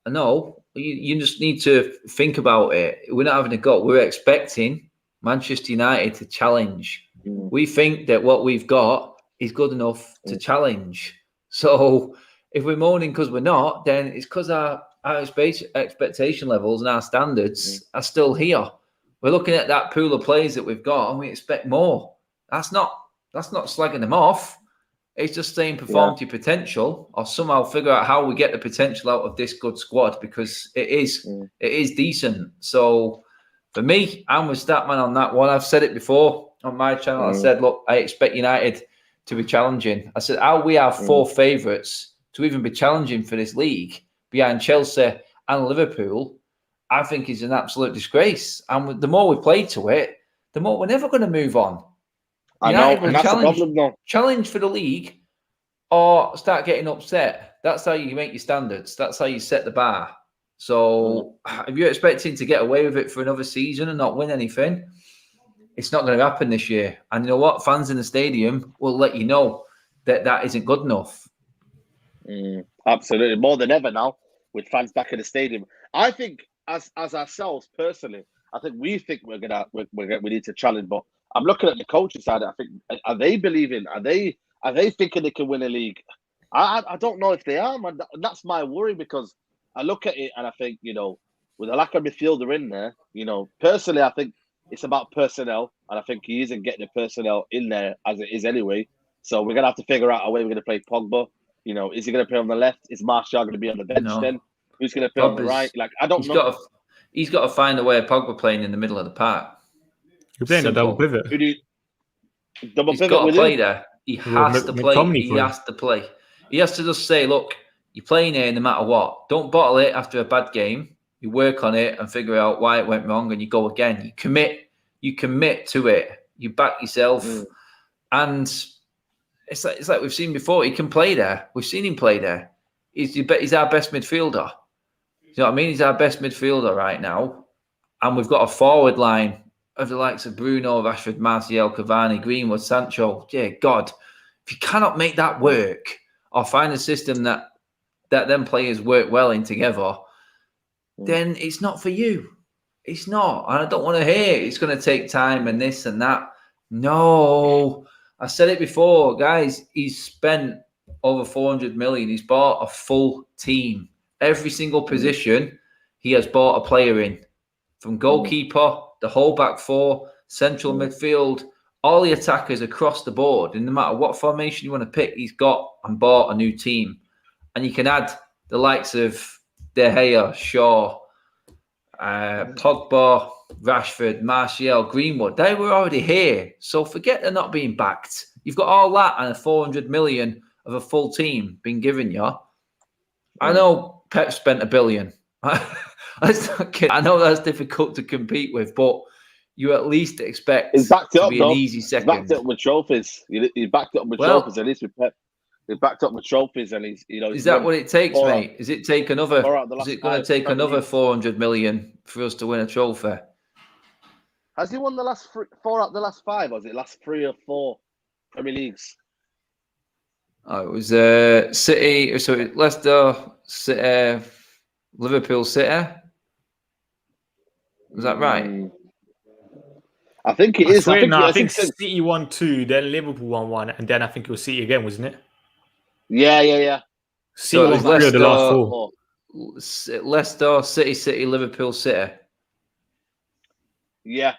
No, you just need to think about it. We're not having a go. We're expecting Manchester United to challenge. We think that what we've got is good enough to challenge. So if we're moaning because we're not, then it's because our expectation levels and our standards are still here. We're looking at that pool of players that we've got and we expect more. That's not slagging them off. It's just saying perform to your potential, or somehow figure out how we get the potential out of this good squad, because it is decent. So for me, I'm with Statman on that one. I've said it before on my channel. I said, look, I expect United to be challenging. I said, how we have 4 favourites to even be challenging for this league behind Chelsea and Liverpool, I think is an absolute disgrace. And the more we play to it, the more we're never going to move on. United will challenge for the league or start getting upset. That's how you make your standards. That's how you set the bar. So if you're expecting to get away with it for another season and not win anything, it's not going to happen this year. And you know what? Fans in the stadium will let you know that isn't good enough. Absolutely. More than ever now, with fans back in the stadium. I think as ourselves personally, we need to challenge, but I'm looking at the coaching side. I think, are they believing? Are they thinking they can win a league? I don't know if they are, man. That's my worry, because I look at it and I think, with a lack of midfielder in there, personally, I think it's about personnel, and I think he isn't getting the personnel in there as it is anyway. So we're gonna have to figure out a way we're gonna play Pogba. Is he gonna play on the left? Is Martial gonna be on the bench then? Who's gonna play on the right? Like, I don't know. He's got to find a way of Pogba playing in the middle of the park. You're playing a double pivot. Who do you double He's pivot got to with play who? there. He has to play. McTominay He for him. has to play. He has to just say, look, you're playing here no matter what. Don't bottle it after a bad game. You work on it and figure out why it went wrong, and you go again. You commit to it. You back yourself. And it's like we've seen before. He can play there. We've seen him play there. He's our best midfielder. You know what I mean? He's our best midfielder right now. And we've got a forward line of the likes of Bruno, Rashford, Martial, Cavani, Greenwood, Sancho. Yeah, God. If you cannot make that work or find a system that them players work well in together, then it's not for you. It's not. And I don't want to hear it's going to take time and this and that. No. I said it before, guys. He's spent over 400 million. He's bought a full team. Every single position he has bought a player in. From goalkeeper, the whole back four, central midfield, all the attackers across the board. And no matter what formation you want to pick, he's got and bought a new team. And you can add the likes of De Gea, Shaw, Pogba, Rashford, Martial, Greenwood. They were already here. So forget they're not being backed. You've got all that and a 400 million of a full team being given you. I know Pep spent $1 billion. I know that's difficult to compete with, but you at least expect He's backed it to up, be an easy second. He's backed it up with trophies. He backed it up with trophies. At least with Pep, he backed up with trophies, and he's Is that what it takes, mate? Is it take another? Is it going to take another 400 million for us to win a trophy? Has he won the last four out of the last five, or is it last 3 or 4 Premier Leagues? Oh, it was City. So Leicester, City, Liverpool, City. Was that right? I think it is. I think City won 2, then Liverpool won 1, and then I think it was City again, wasn't it? Yeah. City won 3 of the last 4. Leicester, City, Liverpool, City. Yeah.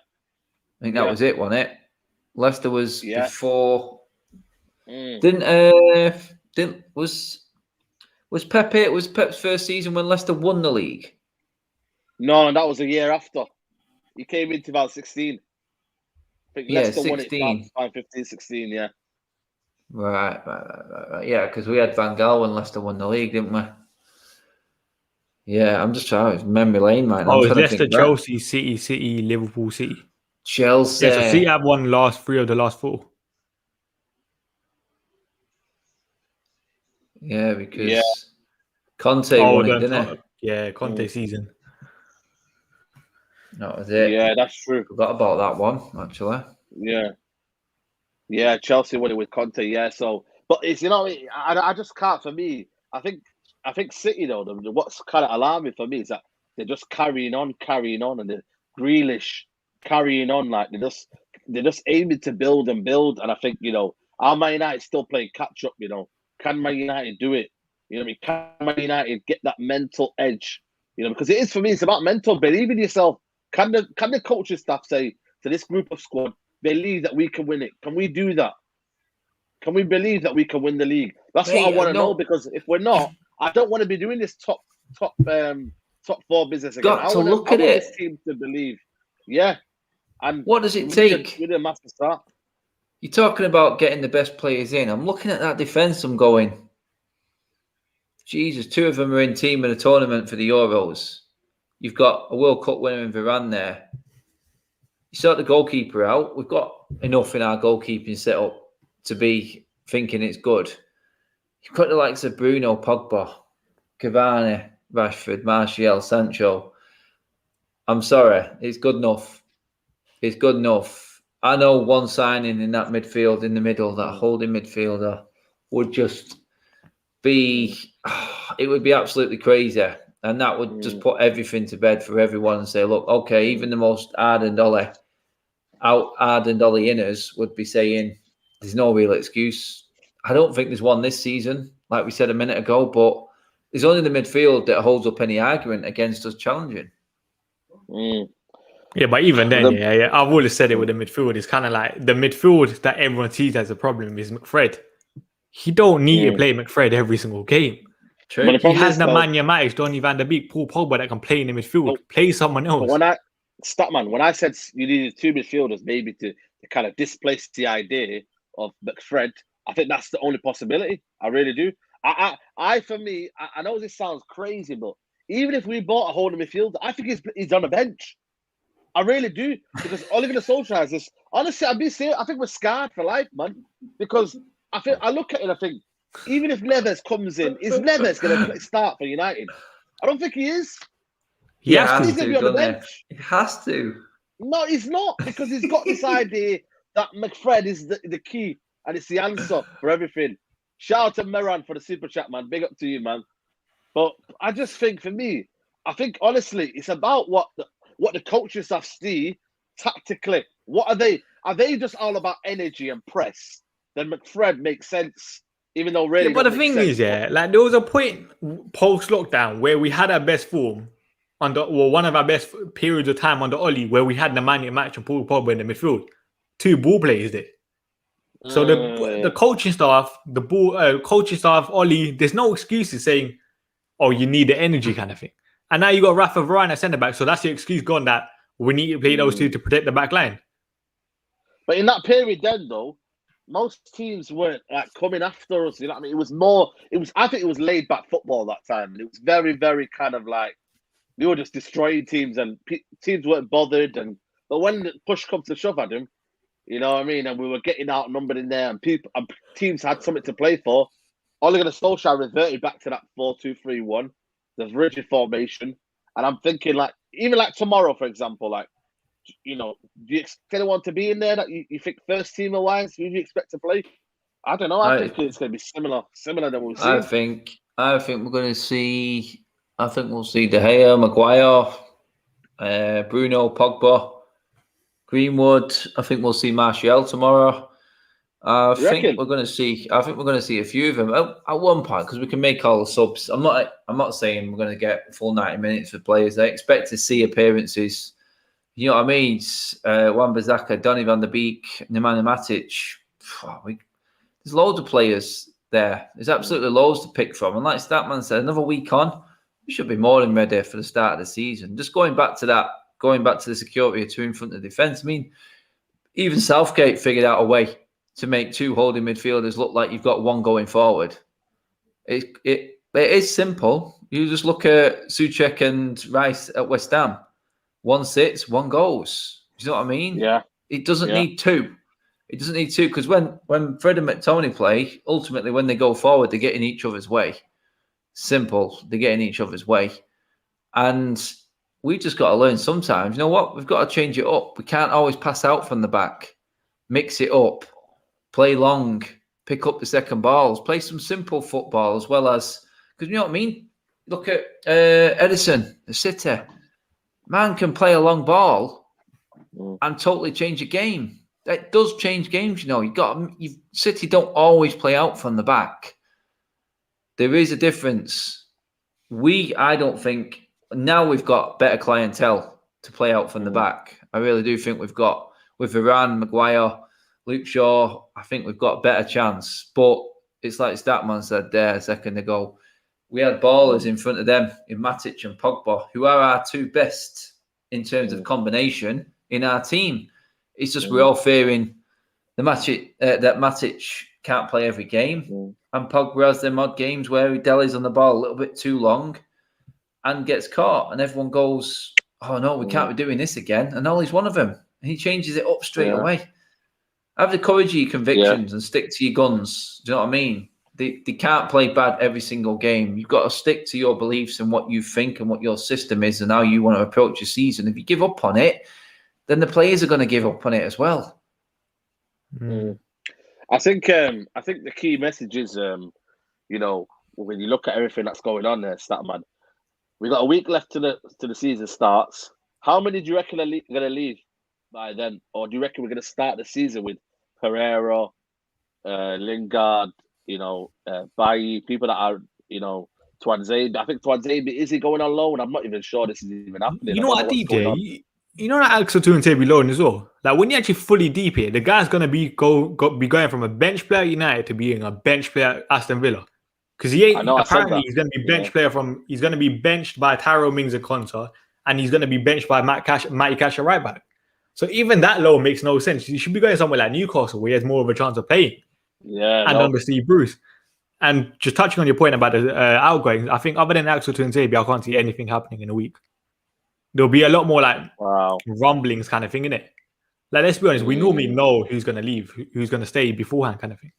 I think that was it, wasn't it? Leicester was before. Was Pep's first season when Leicester won the league? No, and that was a year after. He came in 2016. I think Leicester 16. won it 15, 16, yeah. Right. Yeah, because we had Van Gaal when Leicester won the league, didn't we? Yeah, I'm just trying to memory lane, man. Oh, it's Leicester, Chelsea, City, Liverpool, City. Chelsea. Yeah, so City have won last 3 of the last 4. Yeah, because Conte won it, didn't he? Yeah, Conte season. That was it. Yeah, that's true. Forgot about that one, actually. Yeah, Chelsea won it with Conte, yeah. So, but it's, I just can't, for me, I think City, though, what's kind of alarming for me is that they're just carrying on, and the Grealish carrying on, like they're just aiming to build, and I think, our Man United still playing catch up, Can Man United do it? Can Man United get that mental edge? Because it is, for me, it's about mental. Believe in yourself. Can the coaching staff say to this group of squad, believe that we can win it? Can we do that? Can we believe that we can win the league? That's what I want to know, because if we're not, I don't want to be doing this top 4 business again. I want this team to believe. Yeah. And what does it take? With a massive start. You're talking about getting the best players in. I'm looking at that defence. I'm going, Jesus, 2 of them are in team in a tournament for the Euros. You've got a World Cup winner in Varane there. You sort the goalkeeper out. We've got enough in our goalkeeping setup to be thinking it's good. You've got the likes of Bruno, Pogba, Cavani, Rashford, Martial, Sancho. I'm sorry. It's good enough. It's good enough. I know one signing in that midfield in the middle, that holding midfielder, would just be, it would be absolutely crazy. And that would just put everything to bed for everyone and say, look, okay, even the most ardent Ollie inners would be saying there's no real excuse. I don't think there's one this season, like we said a minute ago, but there's only the midfield that holds up any argument against us challenging. Yeah, but even then, I've always said it with the midfield. It's kind of like the midfield that everyone sees as a problem is McFred. He don't need to play McFred every single game. True. He has Nemanja Matic, Donny van der Beek, Paul Pogba that can play in the midfield. Play someone else. Statman, when I said you needed 2 midfielders, maybe to kind of displace the idea of McFred, I think that's the only possibility. I really do. For me, I know this sounds crazy, but even if we bought a holding midfielder, I think he's on a bench. I really do, because Ole Gunnar Solskjaer has this. Honestly, I'd be serious. I think we're scarred for life, man. Because I look at it and I think, even if Neves comes in, is Neves going to start for United? I don't think he is. He has He's going to be on the bench. He has to. No, he's not, because he's got this idea that McFred is the key and it's the answer for everything. Shout out to Meran for the super chat, man. Big up to you, man. But I just think, for me, I think honestly, it's about what the coaching staff see tactically. What are they? Are they just all about energy and press? Then McFred makes sense, even though really. Yeah, but the thing is, like there was a point post lockdown where we had our best form one of our best periods of time under Oli, where we had Nemanja Matic and Paul Pogba in the midfield, 2 ball players there. So the coaching staff, Oli, there's no excuses saying, "Oh, you need the energy," kind of thing. And now you got Rafa Varane at centre back, so that's the excuse gone that we need to play those 2 to protect the back line. But in that period, then though, most teams weren't like coming after us. You know what I mean? It was more. I think it was laid back football that time. It was very, very kind of like they were just destroying teams, and teams weren't bothered. But when the push comes to shove at them, you know what I mean, and we were getting outnumbered in there, and teams had something to play for. Ole Gunnar Solskjaer reverted back to that 4-2-3-1, the rigid formation, and I'm thinking like even like tomorrow, for example, like. You know, do you expect anyone to be in there that you think first teamer wise? Who do you expect to play? I don't know. I think it's going to be similar than we've seen. I think we're going to see. I think we'll see De Gea, Maguire, Bruno, Pogba, Greenwood. I think we'll see Martial tomorrow. I think we're going to see a few of them at one point, because we can make all the subs. I'm not saying we're going to get full 90 minutes for players. I expect to see appearances. You know what I mean? Wan-Bissaka, Donny van der Beek, Nemanja Matic. There's loads of players there. There's absolutely loads to pick from. And like Statman said, another week on, we should be more than ready for the start of the season. Just going back to the security of 2 in front of the defence. I mean, even Southgate figured out a way to make 2 holding midfielders look like you've got 1 going forward. It is simple. You just look at Souček and Rice at West Ham. 1 sits, 1 goes. Do you know what I mean? Yeah. It doesn't need 2. It doesn't need 2, because when Fred and McTominay play, ultimately when they go forward, they get in each other's way. Simple. They get in each other's way. And we've just got to learn sometimes. You know what? We've got to change it up. We can't always pass out from the back. Mix it up. Play long. Pick up the second balls. Play some simple football as well as... Because you know what I mean? Look at Edison, the City. Man can play a long ball and totally change a game. That does change games, you know. City don't always play out from the back. There is a difference. I don't think now we've got better clientele to play out from the back. I really do think we've got with Varane, Maguire, Luke Shaw. I think we've got a better chance. But it's like Statman said there a second ago. We had ballers in front of them in Matic and Pogba, who are our 2 best in terms of combination in our team. It's just we're all fearing that Matic can't play every game, and Pogba has them odd games where he dellies on the ball a little bit too long and gets caught, and everyone goes, "Oh no, we can't be doing this again." And Ollie's one of them, and he changes it up straight away. Have the courage of your convictions and stick to your guns. Do you know what I mean? They can't play bad every single game. You've got to stick to your beliefs and what you think and what your system is and how you want to approach your season. If you give up on it, then the players are going to give up on it as well. I think the key message is, you know, when you look at everything that's going on there, Statman, we've got a week left to the season starts. How many do you reckon are going to leave by then? Or do you reckon we're going to start the season with Pereira, Lingard, you know, Bailly, people that are, you know, Tuanzebe. I think Tuanzebe, is he going on loan? I'm not even sure this is even happening. You know what, DJ? You know that Axel Tuanzebe loan as well? Like, when you're actually fully deep here, the guy's going to be going from a bench player at United to being a bench player at Aston Villa. Because he's going to be bench player he's going to be benched by Tyrone Mings and Konsa, and he's going to be benched by Matty Cash at right back. So even that low makes no sense. You should be going somewhere like Newcastle where he has more of a chance of playing. Yeah, and under Steve Bruce. And just touching on your point about the outgoings, I think other than Axel Tuanzebe, I can't see anything happening in a week. There'll be a lot more like rumblings kind of thing, innit? Like, let's be honest, we normally know who's going to leave, who's going to stay beforehand kind of thing.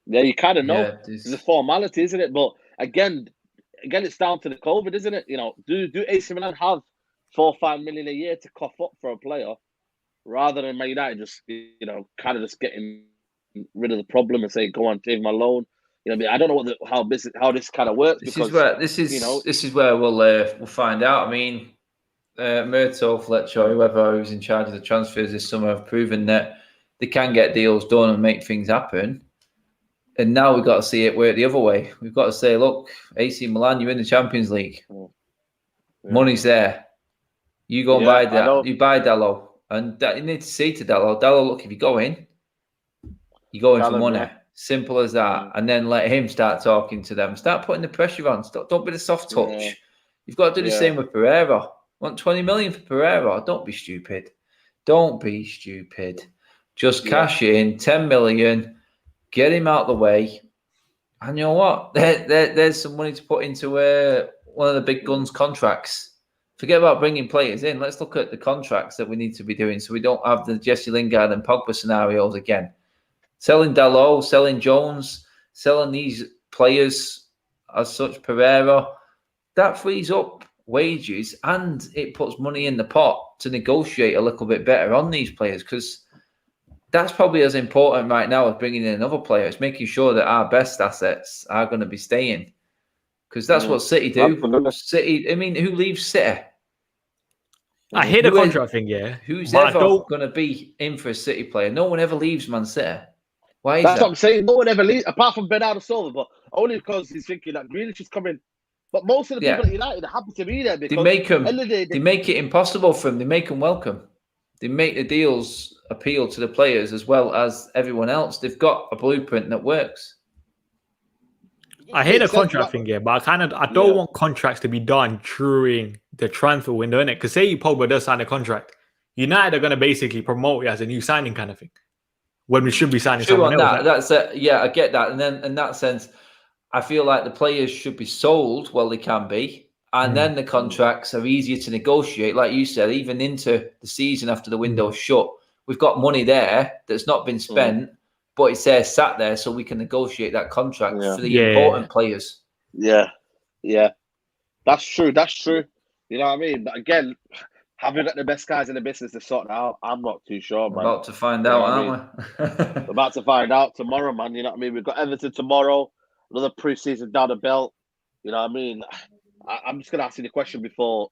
Yeah, you kind of know. Yeah, it's a formality, isn't it? But again, it's down to the COVID, isn't it? You know, do AC Milan have 4 or 5 million a year to cough up for a player rather than Man United just, you know, kind of just getting rid of the problem and say, go on, take my loan. You know, I mean, I don't know how this kind of works. This is where we'll find out. I mean, Murto, Fletcher, whoever was in charge of the transfers this summer have proven that they can get deals done and make things happen. And now we've got to see it work the other way. We've got to say, look, AC Milan, you're in the Champions League. Yeah. Money's there. You go and buy that. You buy Dalot. And you need to say to Dalot, look, if you go in for money. Yeah. Simple as that. And then let him start talking to them. Start putting the pressure on. Don't be the soft touch. Yeah. You've got to do the same with Pereira. Want 20 million for Pereira? Don't be stupid. Just cash in 10 million, get him out of the way. And you know what? There's some money to put into one of the big guns contracts. Forget about bringing players in. Let's look at the contracts that we need to be doing so we don't have the Jesse Lingard and Pogba scenarios again. Selling Dalot, selling Jones, selling these players as such, Pereira, that frees up wages and it puts money in the pot to negotiate a little bit better on these players, because that's probably as important right now as bringing in another player. It's making sure that our best assets are going to be staying, because that's what City do. Absolutely. City, I mean, who leaves City? I hear the contract thing, yeah. Who's ever going to be in for a City player? No one ever leaves Man City. Why is that? That's what I'm saying. No one ever leaves, apart from Bernardo Silva, but only because he's thinking that Grealish is coming. But most of the people at United are happy to be there because they make it impossible for them. They make them welcome. They make the deals appeal to the players as well as everyone else. They've got a blueprint that works. I hear the contract thing, but I don't want contracts to be done during the transfer window, innit? Because say Pogba does sign a contract, United are going to basically promote it as a new signing kind of thing, when we should be signing someone else. I get that. And then in that sense, I feel like the players should be sold while they can be. And then the contracts are easier to negotiate. Like you said, even into the season after the window's shut, we've got money there that's not been spent, but it's there sat there so we can negotiate that contract for the important players. Yeah. That's true. You know what I mean? But again, have we got the best guys in the business to sort it out? I'm not too sure, man. About to find out, aren't we? We're about to find out tomorrow, man. You know what I mean? We've got Everton tomorrow, another pre-season down the belt. You know what I mean? I'm just going to ask you the question before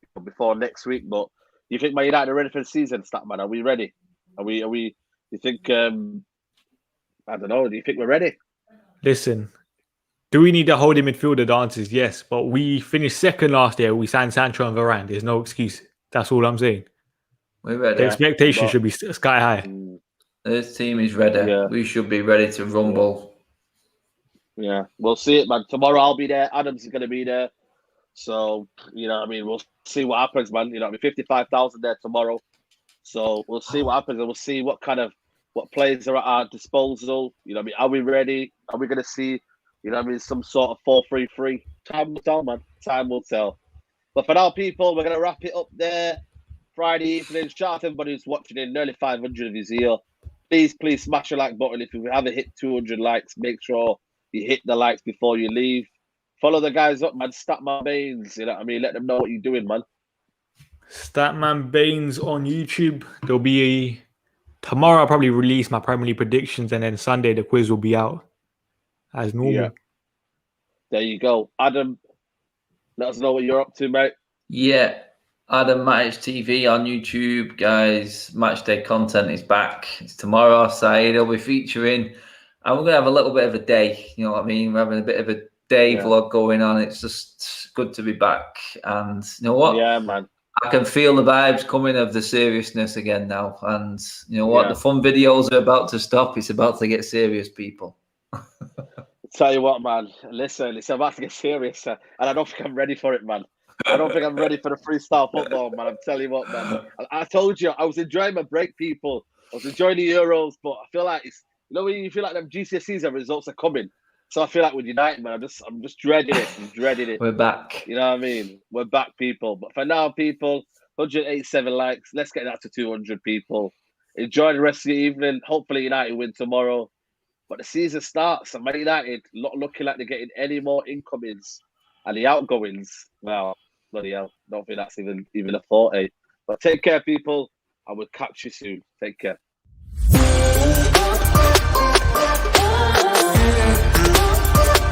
next week, but do you think Man United are ready for the season, Statman? Are we ready? Are we, you think, I don't know, do you think we're ready? Listen, do we need a holding midfielder? The answer is yes, but we finished second last year. We signed Sancho and Varane. There's no excuse. That's all I'm saying. We're ready. The expectation should be sky high. This team is ready. Yeah. We should be ready to rumble. Yeah, we'll see it, man. Tomorrow I'll be there. Adams is going to be there. So, you know what I mean? We'll see what happens, man. You know what I mean? 55,000 there tomorrow. So we'll see what happens, and we'll see what players are at our disposal. You know what I mean? Are we ready? Are we going to see, you know what I mean, some sort of 4-3-3? Time will tell, man. Time will tell. But for now, people, we're going to wrap it up there. Friday evening. Shout out to everybody who's watching in. Nearly 500 of you here. Please smash the like button. If you haven't hit 200 likes, make sure you hit the likes before you leave. Follow the guys up, man. Statman Baines, you know what I mean? Let them know what you're doing, man. Statman Baines on YouTube. There'll be tomorrow I'll probably release my Premier League predictions, and then Sunday the quiz will be out as normal. Yeah. There you go. Adam, let us know what you're up to, mate. Yeah. Adam Match TV on YouTube, guys. Match day content is back. It's tomorrow. Saeed will be featuring, and we're going to have a little bit of a day. You know what I mean? We're having a bit of a day vlog going on. It's just good to be back. And you know what? Yeah, man. I can feel the vibes coming of the seriousness again now. And you know what? The fun videos are about to stop. It's about to get serious, people. Tell you what, man. Listen, it's about to get serious. And I don't think I'm ready for it, man. I don't think I'm ready for the freestyle football, man. I'm telling you what, man. I told you I was enjoying my break, people. I was enjoying the Euros, but I feel like it's when you feel like them GCSEs and results are coming. So I feel like with United, man, I'm just dreading it. I'm dreading it. We're back. You know what I mean? We're back, people. But for now, people, 187 likes. Let's get that to 200 people. Enjoy the rest of the evening. Hopefully United win tomorrow. But the season starts, and Man United not looking like they're getting any more incomings, and the outgoings, well, bloody hell, don't think that's even a thought, eh? But take care, people, and we'll catch you soon. Take care.